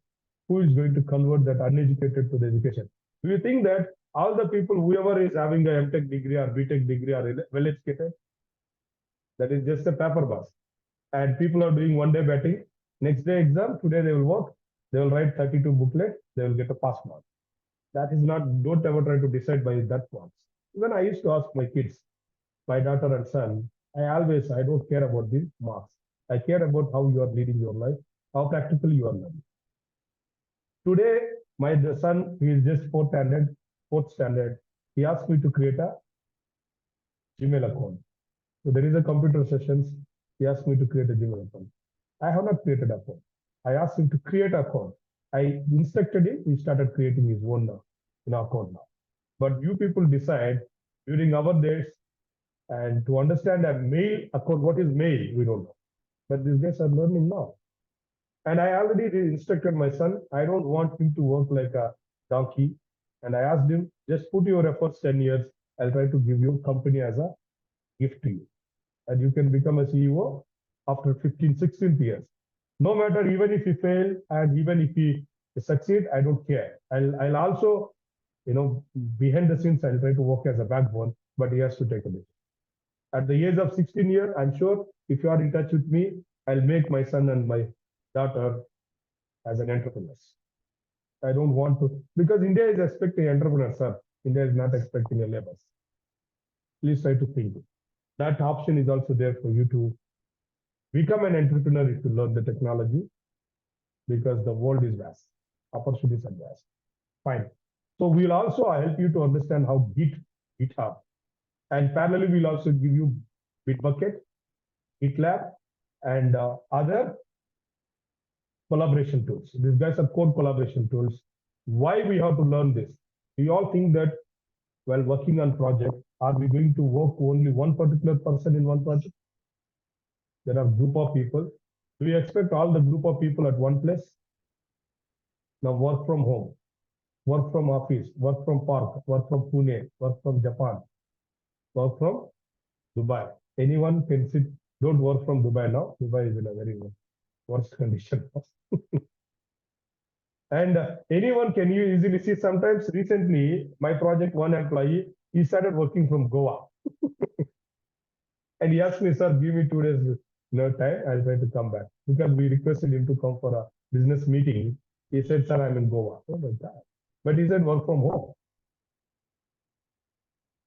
Who is going to convert that uneducated to the education? Do you think that all the people, whoever is having a MTech degree or BTech degree are well educated? That is just a paper bus. And people are doing one day batting, next day exam, today they will work, they will write 32 booklets, they will get a pass mark. That is not, don't ever try to decide by that marks. Even I used to ask my kids, my daughter and son, I don't care about the marks. I care about how you are leading your life, how practically you are learning. Today, my son, he is just fourth standard, he asked me to create a Gmail account. So there is a computer sessions, he asked me to create a Gmail account. I have not created an account. I asked him to create an account. I instructed him, he started creating his own account now. But you people decide during our days. And to understand a mail account, what is mail, we don't know. But these guys are learning now. And I already instructed my son, I don't want him to work like a donkey. And I asked him, just put your efforts 10 years. I'll try to give you company as a gift to you. And you can become a CEO after 15, 16 years. No matter, even if you fail and even if you succeed, I don't care. I'll also, behind the scenes, I'll try to work as a backbone, but he has to take a decision. At the age of 16 years, I'm sure if you are in touch with me, I'll make my son and my daughter as an entrepreneurs. I don't want to, because India is expecting entrepreneurs, sir. India is not expecting a labor. Please try to think. That option is also there for you to become an entrepreneur if you learn the technology, because the world is vast. Opportunities are vast. Fine. So we'll also help you to understand how GitHub, and parallelly we'll also give you Bitbucket, GitLab, and other collaboration tools. These guys are code collaboration tools. Why we have to learn this? We all think that while working on project, are we going to work only one particular person in one project? There are group of people. Do we expect all the group of people at one place? Now work from home, work from office, work from park, work from Pune, work from Japan, work from Dubai. Anyone can sit, don't work from Dubai now. Dubai is in a very worst condition. And anyone can you easily see sometimes recently, my project, one employee, he started working from Goa. And he asked me, sir, give me 2 days time, I'll try to come back. Because we requested him to come for a business meeting. He said, sir, I'm in Goa. Oh my God. But he said, work from home.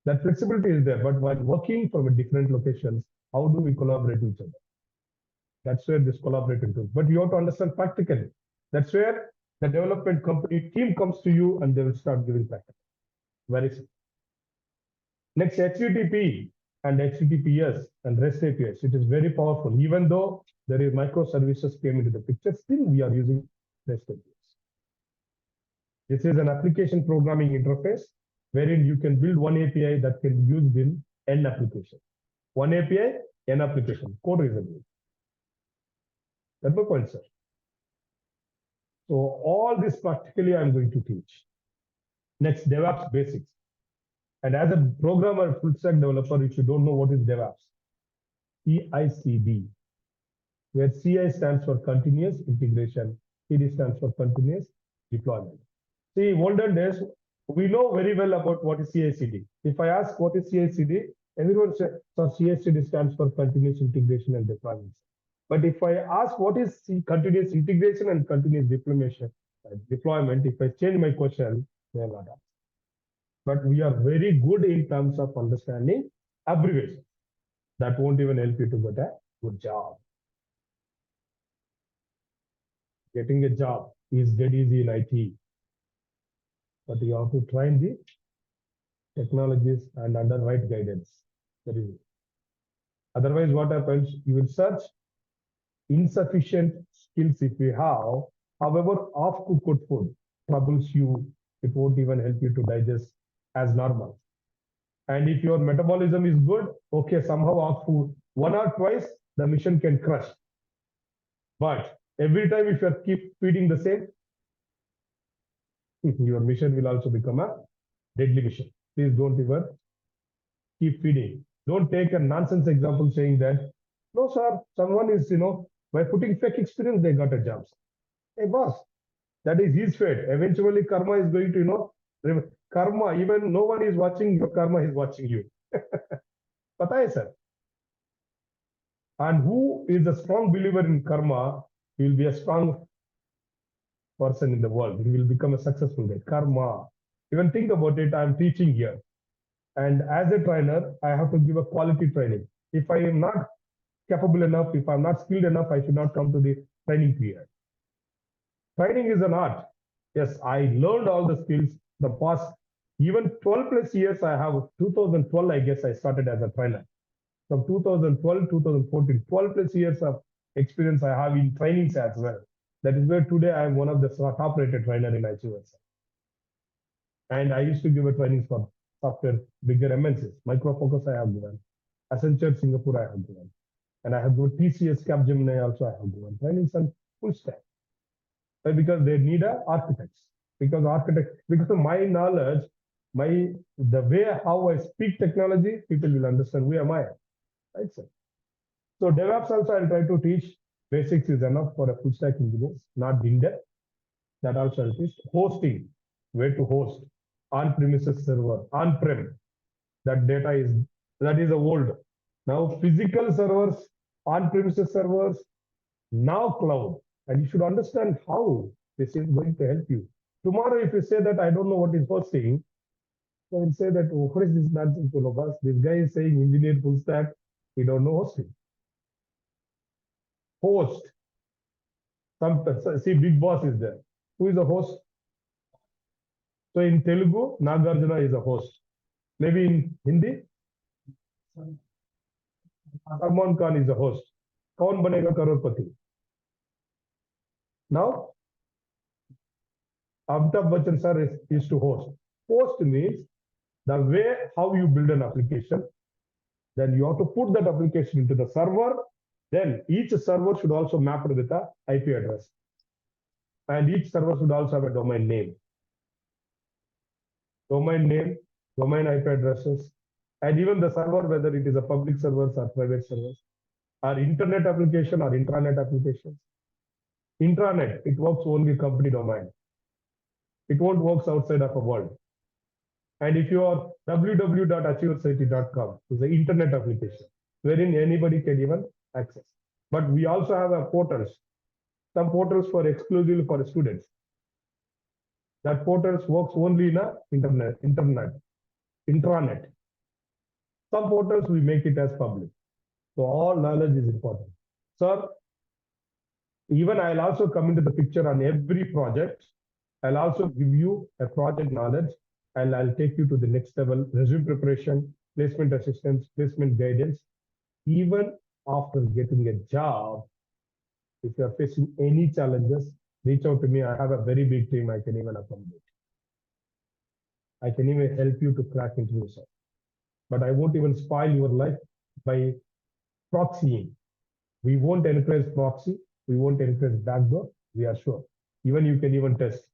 That flexibility is there. But while working from different locations, how do we collaborate with each other? That's where this collaborating tools. But you have to understand practically. That's where the development company team comes to you and they will start giving practical. Very simple. Next, HTTP and HTTPS and REST APIs. It is very powerful. Even though there is microservices came into the picture, still we are using REST APIs. This is an application programming interface wherein you can build one API that can be used in N application. One API, N application. Code reasoning. That's my point, sir. So all this practically I'm going to teach. Next, DevOps basics. And as a programmer, full stack developer, if you don't know what is DevOps, CI/CD, where CI stands for continuous integration, CD stands for continuous deployment. See, olden days, we know very well about what is CI/CD. If I ask what is CI/CD, everyone says, so CI/CD stands for continuous integration and deployment. But if I ask what is continuous integration and continuous deployment, if I change my question, they are not answer. But we are very good in terms of understanding abbreviations. That won't even help you to get a good job. Getting a job is dead easy in IT. But you have to train the technologies and under right guidance. That is it. Otherwise, what happens? You will search insufficient skills if you have. However, off-cooked food troubles you. It won't even help you to digest as normal. And if your metabolism is good, okay, somehow off food, 1 or twice, the mission can crush. But every time if you keep feeding the same, your mission will also become a deadly mission. Please don't even keep feeding. Don't take a nonsense example saying that, no, sir, someone is, by putting fake experience, they got a job. Hey, boss, that is his fate. Eventually, karma is going to, karma, even no one is watching, your karma is watching you. Pata hai, sir. And who is a strong believer in karma, he will be a strong person in the world. He will become a successful guy. Karma. Even think about it, I'm teaching here. And as a trainer, I have to give a quality training. If I am not capable enough, if I'm not skilled enough, I should not come to the training period. Training is an art. Yes, I learned all the skills. The past, even 12 plus years, I have 2012, I guess I started as a trainer. From 2012, 2014, 12 plus years of experience I have in trainings as well. That is where today I am one of the top rated trainer in Achievers. And I used to give a training for software, bigger MNCs. Micro Focus I have given. Accenture Singapore I have given. And I have given TCS Capgemini also I have given. Trainings on full stack. Why? Because they need a architects. Because of my knowledge, the way how I speak technology, people will understand who am I. Right, sir? So DevOps also I'll try to teach. Basics is enough for a full stack engineer, not in depth. That also I'll teach. Hosting, where to host, on-premises server, on-prem. That is old. Now physical servers, on-premises servers, now cloud. And you should understand how this is going to help you. Tomorrow, if you say that I don't know what is hosting, so I will say that, oh, what is this nonsense, Ulobas? This guy is saying engineer full stack, we don't know hosting. Host. See, Big Boss is there. Who is the host? So in Telugu, Nagarjuna is a host. Maybe in Hindi, Salman Khan is a host. Kaun banega crorepati? Now, Amitabh Bachchan sir is to host. Host means the way how you build an application. Then you have to put that application into the server. Then each server should also map it with a IP address. And each server should also have a domain name. Domain name, domain IP addresses, and even the server, whether it is a public servers or private servers, or internet application or intranet applications. Intranet, it works only company domain. It won't work outside of a world. And if you are www.achieversit.com, is the internet application, wherein anybody can even access. But we also have a portals, some portals for exclusively for students. That portals works only in a intranet. Some portals we make it as public. So all knowledge is important. Sir, even I'll also come into the picture on every project. I'll also give you a project knowledge and I'll take you to the next level, resume preparation, placement assistance, placement guidance. Even after getting a job, if you are facing any challenges, reach out to me. I have a very big team. I can even accommodate. I can even help you to crack into yourself. But I won't even spoil your life by proxying. We won't encourage proxy. We won't encourage backdoor. We are sure. Even you can even test.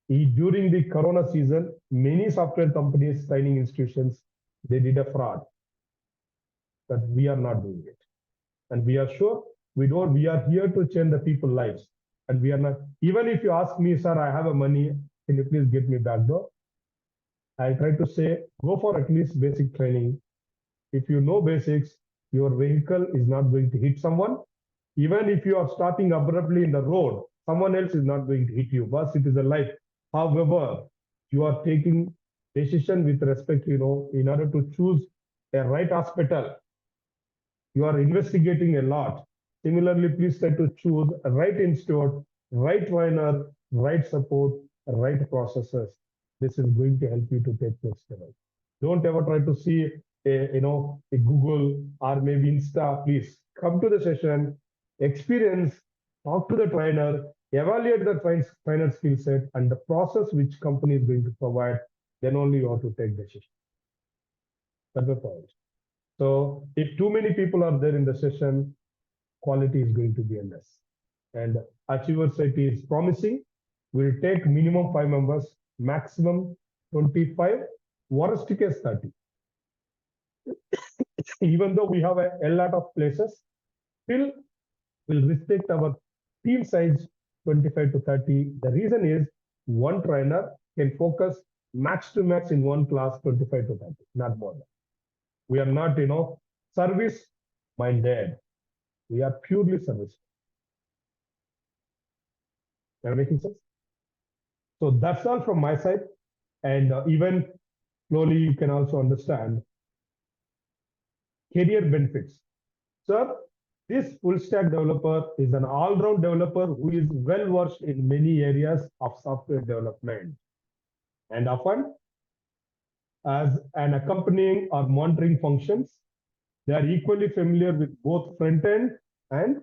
During the Corona season, many software companies, training institutions, they did a fraud. But we are not doing it. And we are sure we are here to change the people's lives. And we are not, even if you ask me, sir, I have a money, can you please get me backdoor? I try to say, go for at least basic training. If you know basics, your vehicle is not going to hit someone. Even if you are starting abruptly in the road, someone else is not going to hit you. But it is a life. However, you are taking decision with respect, in order to choose a right hospital. You are investigating a lot. Similarly, please try to choose a right institute, right trainer, right support, right processes. This is going to help you to take next level. Don't ever try to see a Google or maybe Insta. Please come to the session, experience, talk to the trainer, evaluate the trainer skill set and the process which company is going to provide. Then only you have to take decision. That's the point. So if too many people are there in the session, quality is going to be less. And AchieversIT is promising we'll take minimum 5 members, maximum 25, worst case 30. Even though we have a lot of places, still we'll restrict our team size 25 to 30. The reason is one trainer can focus max to max in one class 25 to 30, not more than. We are not, service minded. We are purely service. Am I making sense? So that's all from my side. And even slowly you can also understand career benefits. Sir, this full stack developer is an all-round developer who is well versed in many areas of software development. And often, as an accompanying or monitoring functions, they are equally familiar with both front-end and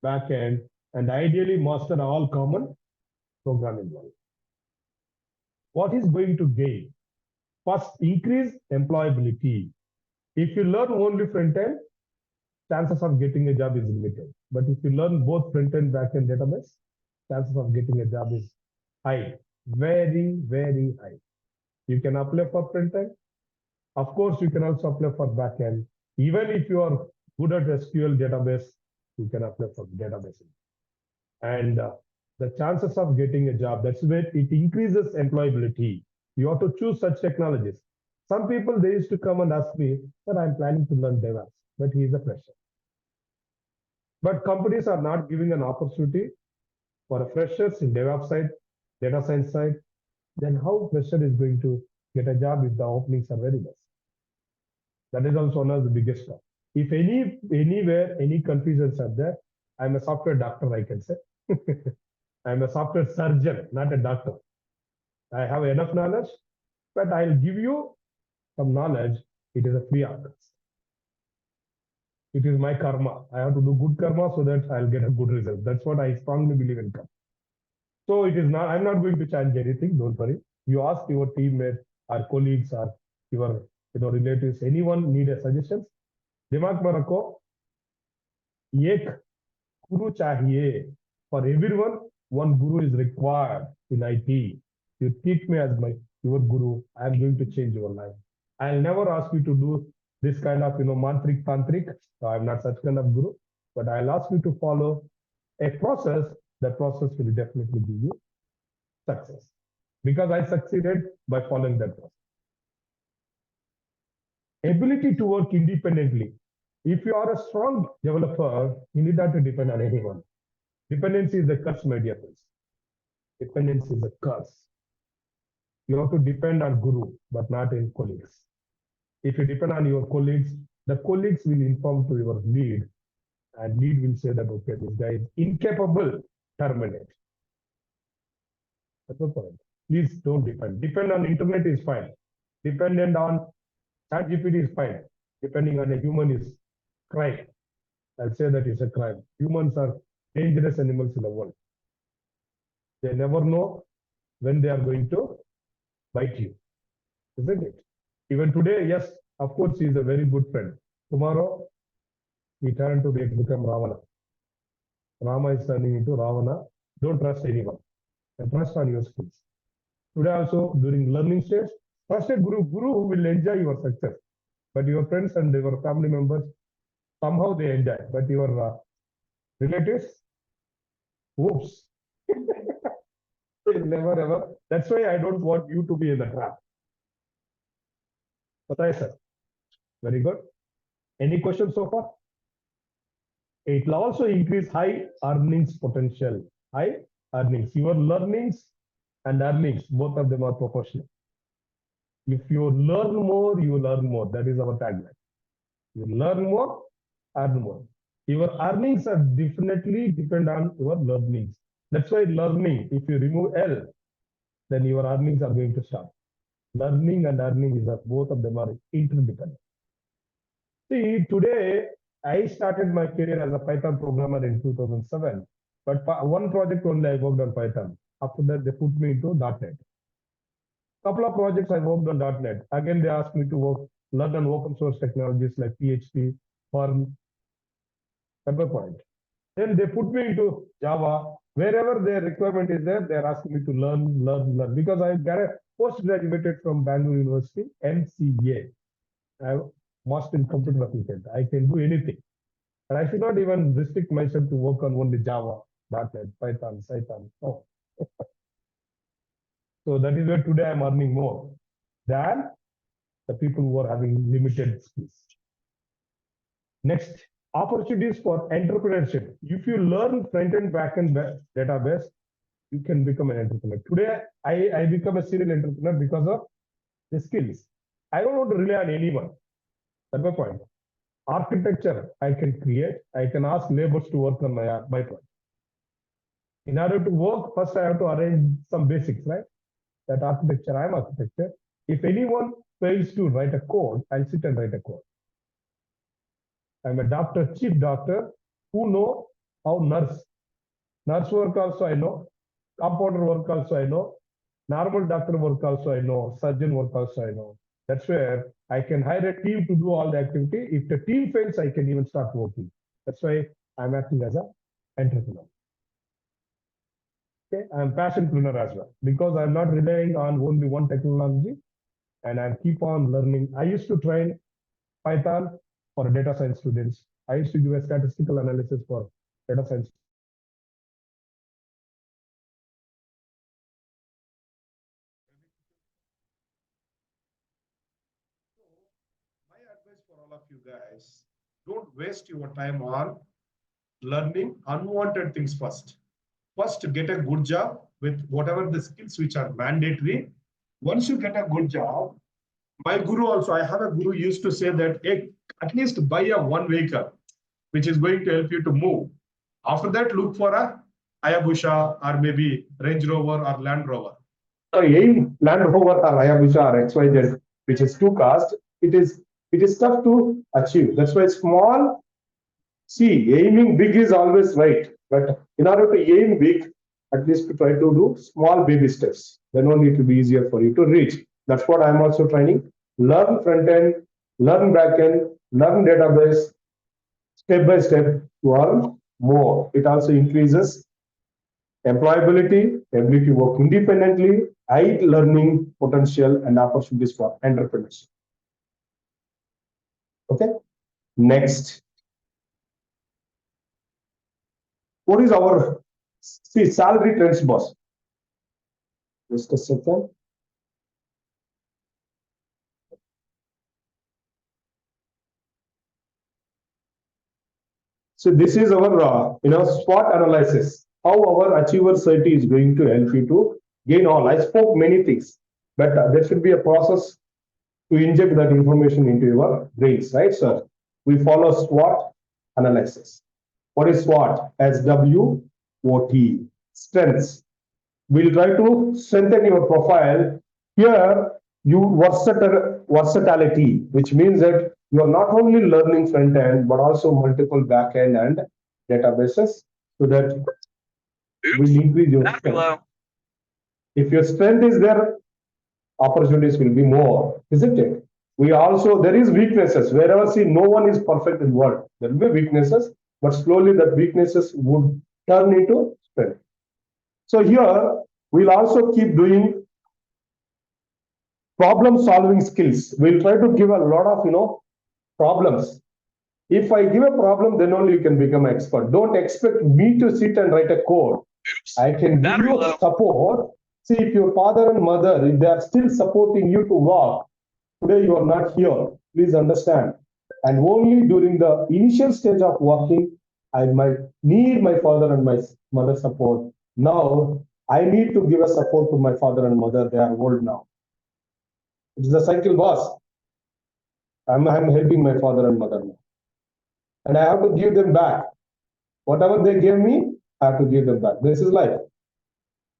back-end, and ideally master all common programming knowledge. What is going to gain? First, increase employability. If you learn only front end, chances of getting a job is limited. But if you learn both front end, back end database, chances of getting a job is high, very, very high. You can apply for front end. Of course, you can also apply for back end. Even if you are good at SQL database, you can apply for database. And the chances of getting a job, that's where it increases employability. You have to choose such technologies. Some people, they used to come and ask me, sir, I'm planning to learn DevOps, but he is a fresher. But companies are not giving an opportunity for a freshers in DevOps side, data science side. Then how fresher is going to get a job if the openings are very less? That is also one of the biggest one. If anywhere, any confusions are there, I'm a software doctor, I can say. I'm a software surgeon, not a doctor. I have enough knowledge, but I'll give you some knowledge. It is a free offer. It is my karma. I have to do good karma so that I'll get a good result. That's what I strongly believe in karma. So it is not, I'm not going to change anything. Don't worry. You ask your teammates, our colleagues, or your relatives, anyone need a suggestions. दिमाग में रखो, एक guru chahiye. For everyone, one guru is required in IT. You teach me as your guru. I am going to change your life. I'll never ask you to do this kind of mantric tantric. So I'm not such kind of guru, but I'll ask you to follow a process. That process will definitely give you success because I succeeded by following that process. Ability to work independently. If you are a strong developer, you need not to depend on anyone. Dependency is a curse, my dear friends. Dependency is a curse. You have to depend on guru, but not in colleagues. If you depend on your colleagues, the colleagues will inform to your lead, and lead will say that, okay, this guy is incapable, terminate. That's the point. Please don't depend. Depend on internet is fine. Dependent on ChatGPT is fine. Depending on a human is crime. I'll say that is a crime. Humans are dangerous animals in the world. They never know when they are going to bite you, isn't it? Even today, yes, of course, he is a very good friend. Tomorrow, he turned to become Ravana. Rama is turning into Ravana. Don't trust anyone. And trust on your skills. Today also, during learning stage, trust a guru who will enjoy your success. But your friends and your family members, somehow they enjoy. But your relatives, whoops. Never ever. That's why I don't want you to be in the trap. Patay, sir. Very good. Any questions so far? It will also increase high earnings potential. High earnings. Your learnings and earnings, both of them are proportional. If you learn more, you will earn more. That is our tagline. You learn more, earn more. Your earnings are definitely depend on your learnings. That's why learning, if you remove L, then your earnings are going to stop. Learning and earning is that both of them are interdependent. See, today I started my career as a Python programmer in 2007, but one project only I worked on Python. After that, they put me into .NET. Couple of projects I worked on .NET. Again, they asked me to learn on open source technologies like PHP, MERN, point. Then they put me into Java. Wherever their requirement is there, they're asking me to learn. Because I got a post-graduated from Bangalore University, MCA. I'm master in computer application. I can do anything. And I should not even restrict myself to work on only Java, .NET, Python, Python. No. So that is where today I'm earning more than the people who are having limited skills. Next, opportunities for entrepreneurship. If you learn front-end, back-end database, you can become an entrepreneur. Today, I become a serial entrepreneur because of the skills. I don't want to rely on anyone. That's my point. Architecture, I can create. I can ask laborers to work on my project. In order to work, first I have to arrange some basics, right? That architecture, I'm architecture. If anyone fails to write a code, I'll sit and write a code. I'm a doctor, chief doctor, who know how nurse work also I know, compounder work also I know, Normal doctor work also I know, surgeon work also I know. That's where I can hire a team to do all the activity. If the team fails, I can even start working. That's why I'm acting as an entrepreneur. Okay, I'm passionpreneur as well because I'm not relying on only one technology, and I keep on learning. I used to train Python for data science students. I used to do a statistical analysis for data science. My advice for all of you guys, don't waste your time on learning unwanted things first. First, get a good job with whatever the skills which are mandatory. Once you get a good job, my guru also, I have a guru used to say that hey, at least buy a one vehicle, which is going to help you to move. After that, look for a Hayabusa or maybe Range Rover or Land Rover. Aim Land Rover or Hayabusa or XYZ, which is too cost, it is tough to achieve. That's why small. See, aiming big is always right, but in order to aim big, at least to try to do small baby steps. Then only it will be easier for you to reach. That's what I'm also training. Learn front end, learn back end, learn database, step by step to earn more. It also increases employability, ability to work independently, high learning potential and opportunities for entrepreneurs. Okay, next. What is our salary trends, boss? Just a second. So this is our SWOT analysis. How our AchieversIT is going to help you to gain all. I spoke many things, but there should be a process to inject that information into your brains, right, sir? We follow SWOT analysis. What is SWOT? SWOT, strengths. We'll try to strengthen your profile. Here, you versatility, which means that you are not only learning front end, but also multiple back end and databases so that will increase your strength. If your strength is there, opportunities will be more, isn't it? We also, there is weaknesses. Wherever see no one is perfect in world, there will be weaknesses, but slowly that weaknesses would turn into strength. So here, we'll also keep doing problem solving skills. We'll try to give a lot of problems. If I give a problem, then only you can become an expert. Don't expect me to sit and write a code. I can give you support. See, if your father and mother, if they are still supporting you to walk, today you are not here. Please understand. And only during the initial stage of walking, I might need my father and my mother support. Now, I need to give a support to my father and mother. They are old now. It's the cycle, boss. I'm helping my father and mother now. And I have to give them back. Whatever they gave me, I have to give them back. This is life.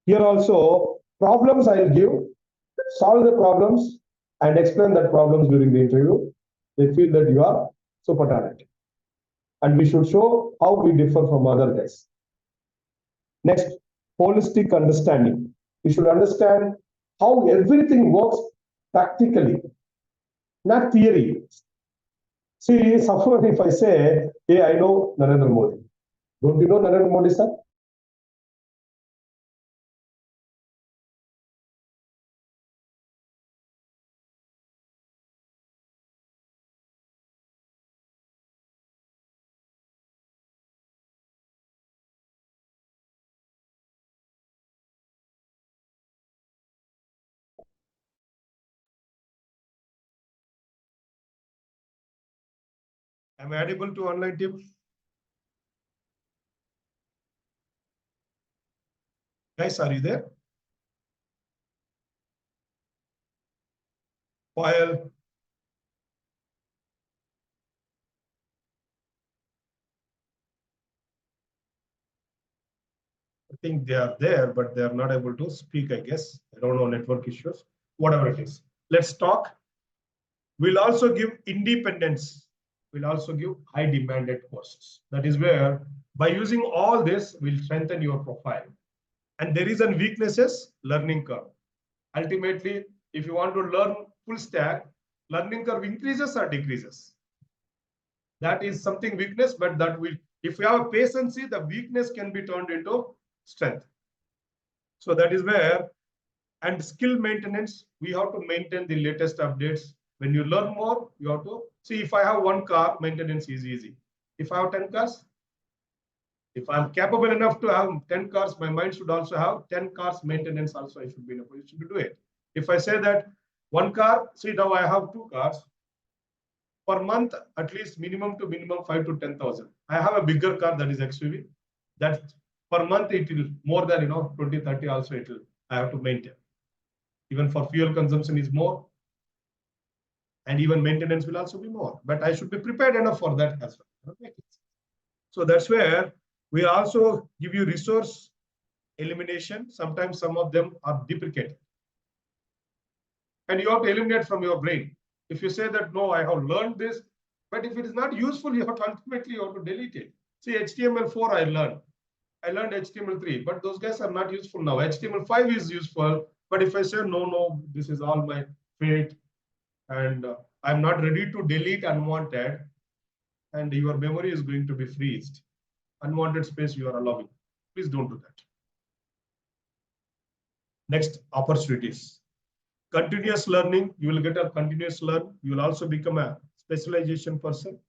Here also, problems I'll give, solve the problems, and explain that problems during the interview. They feel that you are super talented. And we should show how we differ from other guys. Next, holistic understanding. We should understand how everything works practically, not theory. See, someone if I say, hey, I know Narendra Modi. Don't you know Narendra Modi, sir? Am I audible to online team? Guys, are you there? File. I think they are there, but they are not able to speak, I guess. I don't know, network issues, whatever it is. Let's talk. We'll also give independence. We'll also give high demanded courses. That is where by using all this, we'll strengthen your profile. And there is a weaknesses, learning curve. Ultimately, if you want to learn full stack, learning curve increases or decreases. That is something weakness, but that will, if you have patience, the weakness can be turned into strength. So that is where, and skill maintenance, we have to maintain the latest updates. When you learn more, you have to see, if I have one car, maintenance is easy. If I have 10 cars, if I'm capable enough to have 10 cars, my mind should also have 10 cars maintenance also. I should be in a position to do it. If I say that one car, see now I have 2 cars, per month, at least minimum to minimum 5 to 10,000. I have a bigger car that is XUV. That per month it will more than 20, 30 also it will, I have to maintain. Even for fuel consumption is more. And even maintenance will also be more. But I should be prepared enough for that as well. So that's where we also give you resource elimination. Sometimes some of them are deprecated. And you have to eliminate from your brain. If you say that, no, I have learned this, but if it is not useful, you have to ultimately you have to delete it. See, HTML4 I learned. I learned HTML3, but those guys are not useful now. HTML5 is useful, but if I say, no, this is all my fate, and I'm not ready to delete unwanted, and your memory is going to be freezed. Unwanted space you are allowing. Please don't do that. Next, opportunities. Continuous learning, you will get a continuous learn. You will also become a specialization person.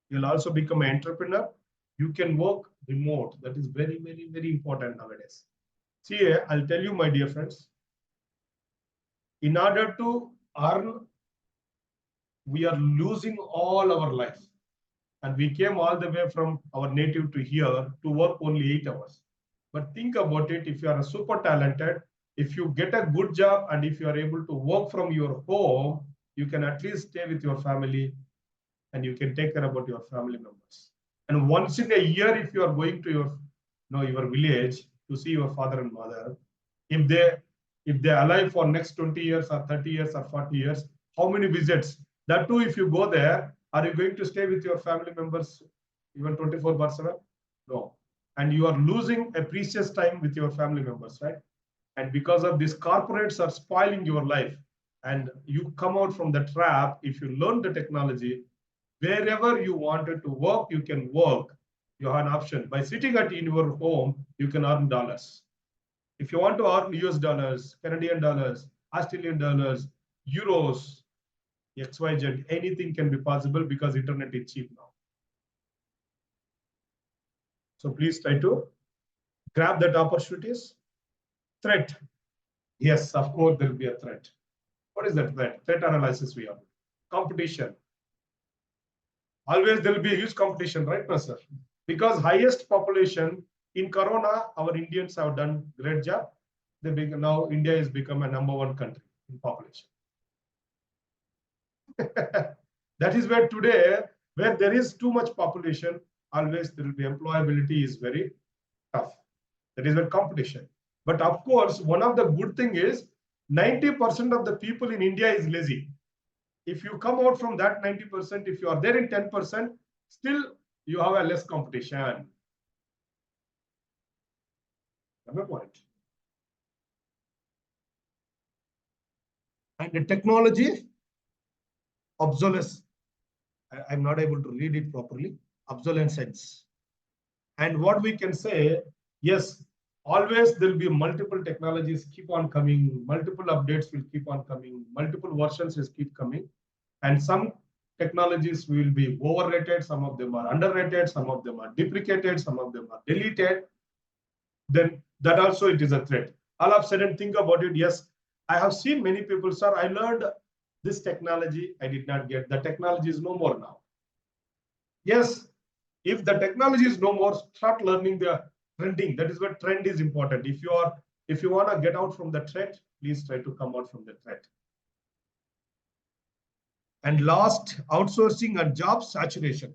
You will also become an entrepreneur. You can work remote. That is very, very, very important nowadays. See, I'll tell you, my dear friends, in order to earn, we are losing all our life. And we came all the way from our native to here to work only 8 hours. But think about it, if you are super talented, if you get a good job and if you are able to work from your home, you can at least stay with your family and you can take care about your family members. And once in a year, if you are going to your village to see your father and mother, if they're alive for next 20 years or 30 years or 40 years, how many visits? That too, if you go there, are you going to stay with your family members even 24/7? No. And you are losing a precious time with your family members, right? And because of this, corporates are spoiling your life. And you come out from the trap. If you learn the technology, wherever you wanted to work, you can work. You have an option. By sitting in your home, you can earn dollars. If you want to earn US dollars, Canadian dollars, Australian dollars, euros, XYZ, anything can be possible because internet is cheap now. So please try to grab that opportunities. Threat. Yes, of course, there will be a threat. What is that threat? Threat analysis we have. Competition. Always there will be a huge competition, right, no, sir? Because highest population in Corona, our Indians have done great job. Now India has become a #1 country in population. That is where today, where there is too much population, always there will be employability is very tough. That is where competition. But of course, one of the good thing is 90% of the people in India is lazy. If you come out from that 90%, if you are there in 10%, still you have a less competition. Another point. And the technology obsolescence. I'm not able to read it properly. Obsolescence. And what we can say, yes, always there will be multiple technologies keep on coming, multiple updates will keep on coming, multiple versions will keep coming. And some technologies will be overrated, some of them are underrated, some of them are deprecated, some of them are deleted. Then that also it is a threat. All of a sudden, think about it. Yes, I have seen many people, sir, I learned this technology, I did not get. The technology is no more now. Yes, if the technology is no more, start learning the trending. That is where trend is important. If you want to get out from the threat, please try to come out from the threat. And last, outsourcing and job saturation.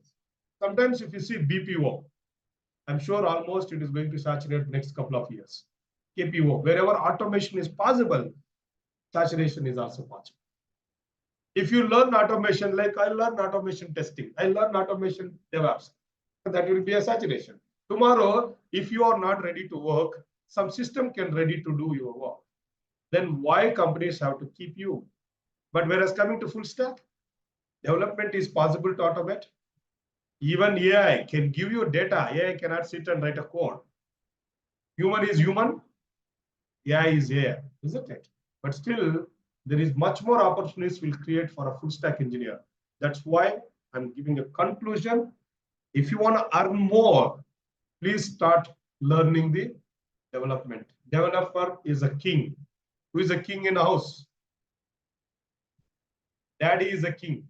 Sometimes if you see BPO, I'm sure almost it is going to saturate next couple of years. KPO, wherever automation is possible, saturation is also possible. If you learn automation, like I learn automation testing, I learn automation DevOps, that will be a saturation. Tomorrow, if you are not ready to work, some system can ready to do your work. then why companies have to keep you? But whereas coming to full stack, development is possible to automate. Even AI can give you data. AI cannot sit and write a code. Human is human, AI is AI, isn't it? But still, there is much more opportunities will create for a full stack engineer. That's why I'm giving a conclusion. If you want to earn more, please start learning the development. Developer is a king. Who is a king in a house? Daddy is a king.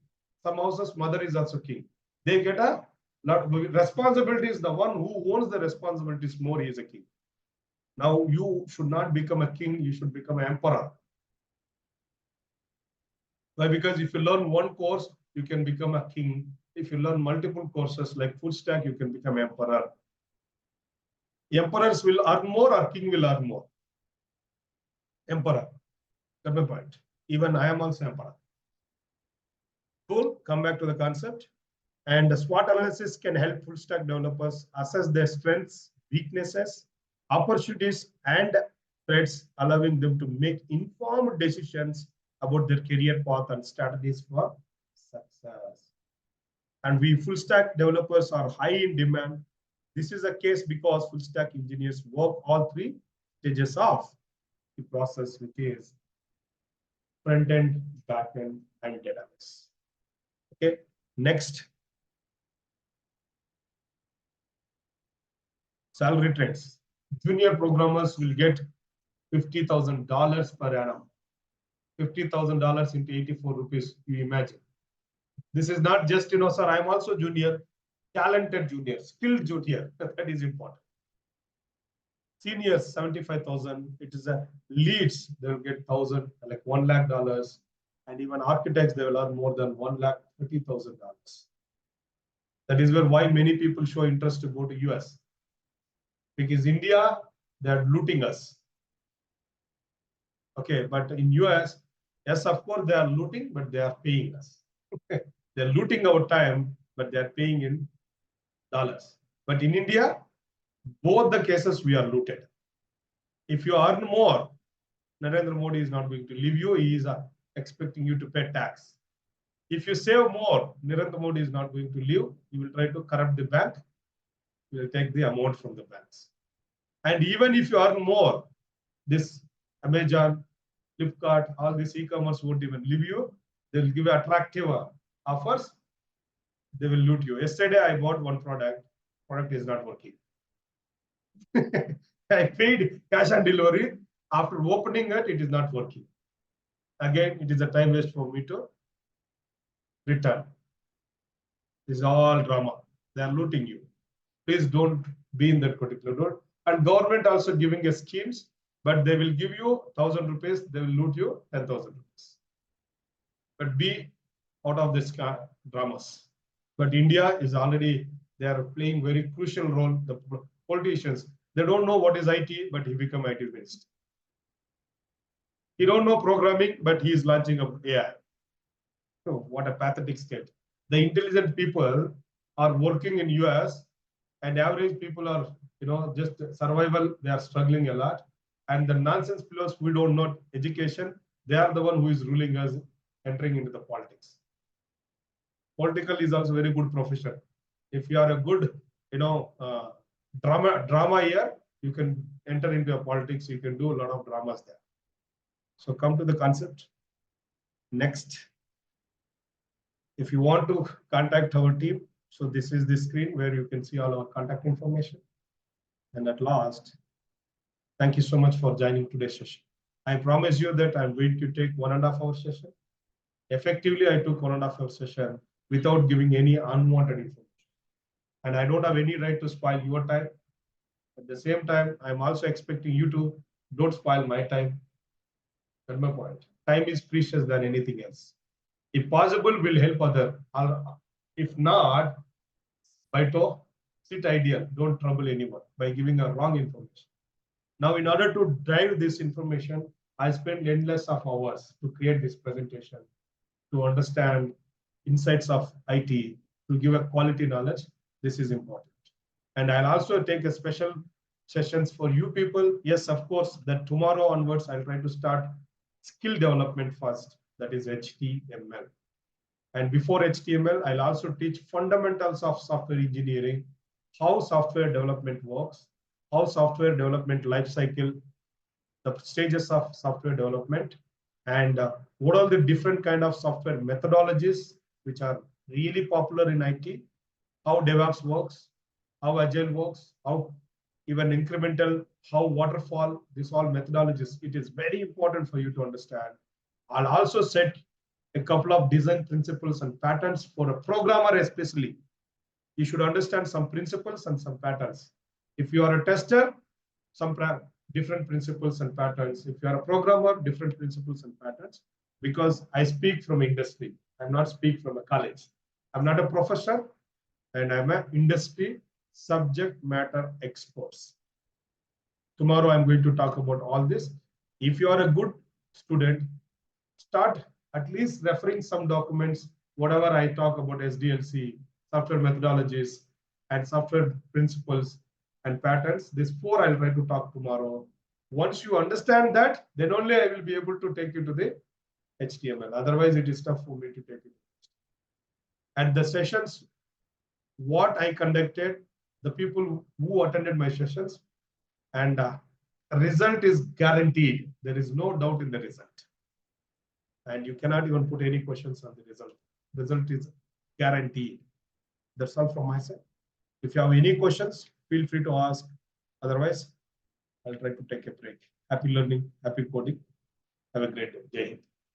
Some houses, mother is also king. They get a lot of responsibility. Is the one who owns the responsibilities more, he is a king. Now you should not become a king, you should become an emperor. Why? Because if you learn one course, you can become a king. If you learn multiple courses like full stack, you can become emperor. Emperors will earn more or king will earn more? Emperor. That's my point. Even I am also emperor. Cool. Come back to the concept. And the SWOT analysis can help full stack developers assess their strengths, weaknesses, opportunities, and threats, allowing them to make informed decisions about their career path and strategies for success. And we full stack developers are high in demand. This is a case because full stack engineers work all three stages of the process, which is front end, back end, and database. Okay, next. Salary trends. Junior programmers will get $50,000 per annum. $50,000 into 84 rupees, you imagine. This is not just, sir, I'm also junior, talented junior, skilled junior. That is important. Seniors, 75,000. It is a leads, they will get 1,000, like $1 lakh. And even architects, they will earn more than $1,30,000. That is why many people show interest to go to US. Because India, they are looting us. Okay, but in US, yes, of course, they are looting, but they are paying us. They're looting our time, but they're paying in dollars. But in India, both the cases we are looted. If you earn more, Narendra Modi is not going to leave you. He is expecting you to pay tax. If you save more, Narendra Modi is not going to leave. He will try to corrupt the bank. He will take the amount from the banks. And even if you earn more, this Amazon, Flipkart, all this e-commerce won't even leave you. They will give you attractive offers. They will loot you. Yesterday, I bought one product. Product is not working. I paid cash on delivery. After opening it, it is not working. Again, it is a time waste for me to return. This is all drama. They are looting you. Please don't be in that particular road. And government also giving a schemes, but they will give you 1,000 rupees. They will loot you 10,000 rupees. But be out of this dramas. But India is already, they are playing very crucial role. The politicians, they don't know what is IT, but he become IT minister. He don't know programming, but he is launching up AI. So what a pathetic state. The intelligent people are working in US, and average people are, just survival. They are struggling a lot. And the nonsense fellows who don't know education, they are the one who is ruling us, entering into the politics. Political is also a very good profession. If you are a good, drama here, you can enter into a politics. You can do a lot of dramas there. So come to the concept. Next. If you want to contact our team, so this is the screen where you can see all our contact information. And at last, thank you so much for joining today's session. I promise you that I'm going to take 1.5 hour session. Effectively, I took 1.5 hour session without giving any unwanted information. And I don't have any right to spoil your time. At the same time, I'm also expecting you to don't spoil my time. That's my point. Time is precious than anything else. If possible, will help other. If not, by to sit ideal, don't trouble anyone by giving a wrong information. Now, in order to drive this information, I spent endless of hours to create this presentation, to understand insights of IT, to give a quality knowledge. This is important. And I'll also take a special sessions for you people. Yes, of course, that tomorrow onwards, I'll try to start skill development first, that is HTML. And before HTML, I'll also teach fundamentals of software engineering, how software development works, how software development lifecycle, the stages of software development, and what are the different kind of software methodologies which are really popular in IT, how DevOps works, how Agile works, how even incremental, how waterfall, these all methodologies. It is very important for you to understand. I'll also set a couple of design principles and patterns for a programmer especially. You should understand some principles and some patterns. If you are a tester, some different principles and patterns. If you are a programmer, different principles and patterns, because I speak from industry. I'm not speak from a college. I'm not a professor, and I'm an industry subject matter experts. Tomorrow, I'm going to talk about all this. If you are a good student, start at least referring some documents, whatever I talk about SDLC, software methodologies, and software principles and patterns. These 4 I'll try to talk tomorrow. Once you understand that, then only I will be able to take you to the HTML. Otherwise, it is tough for me to take it. At the sessions, what I conducted, the people who attended my sessions, and result is guaranteed. There is no doubt in the result. And you cannot even put any questions on the result. Result is guaranteed. That's all from my side. If you have any questions, feel free to ask. Otherwise, I'll try to take a break. Happy learning, happy coding. Have a great day. Jai Hind.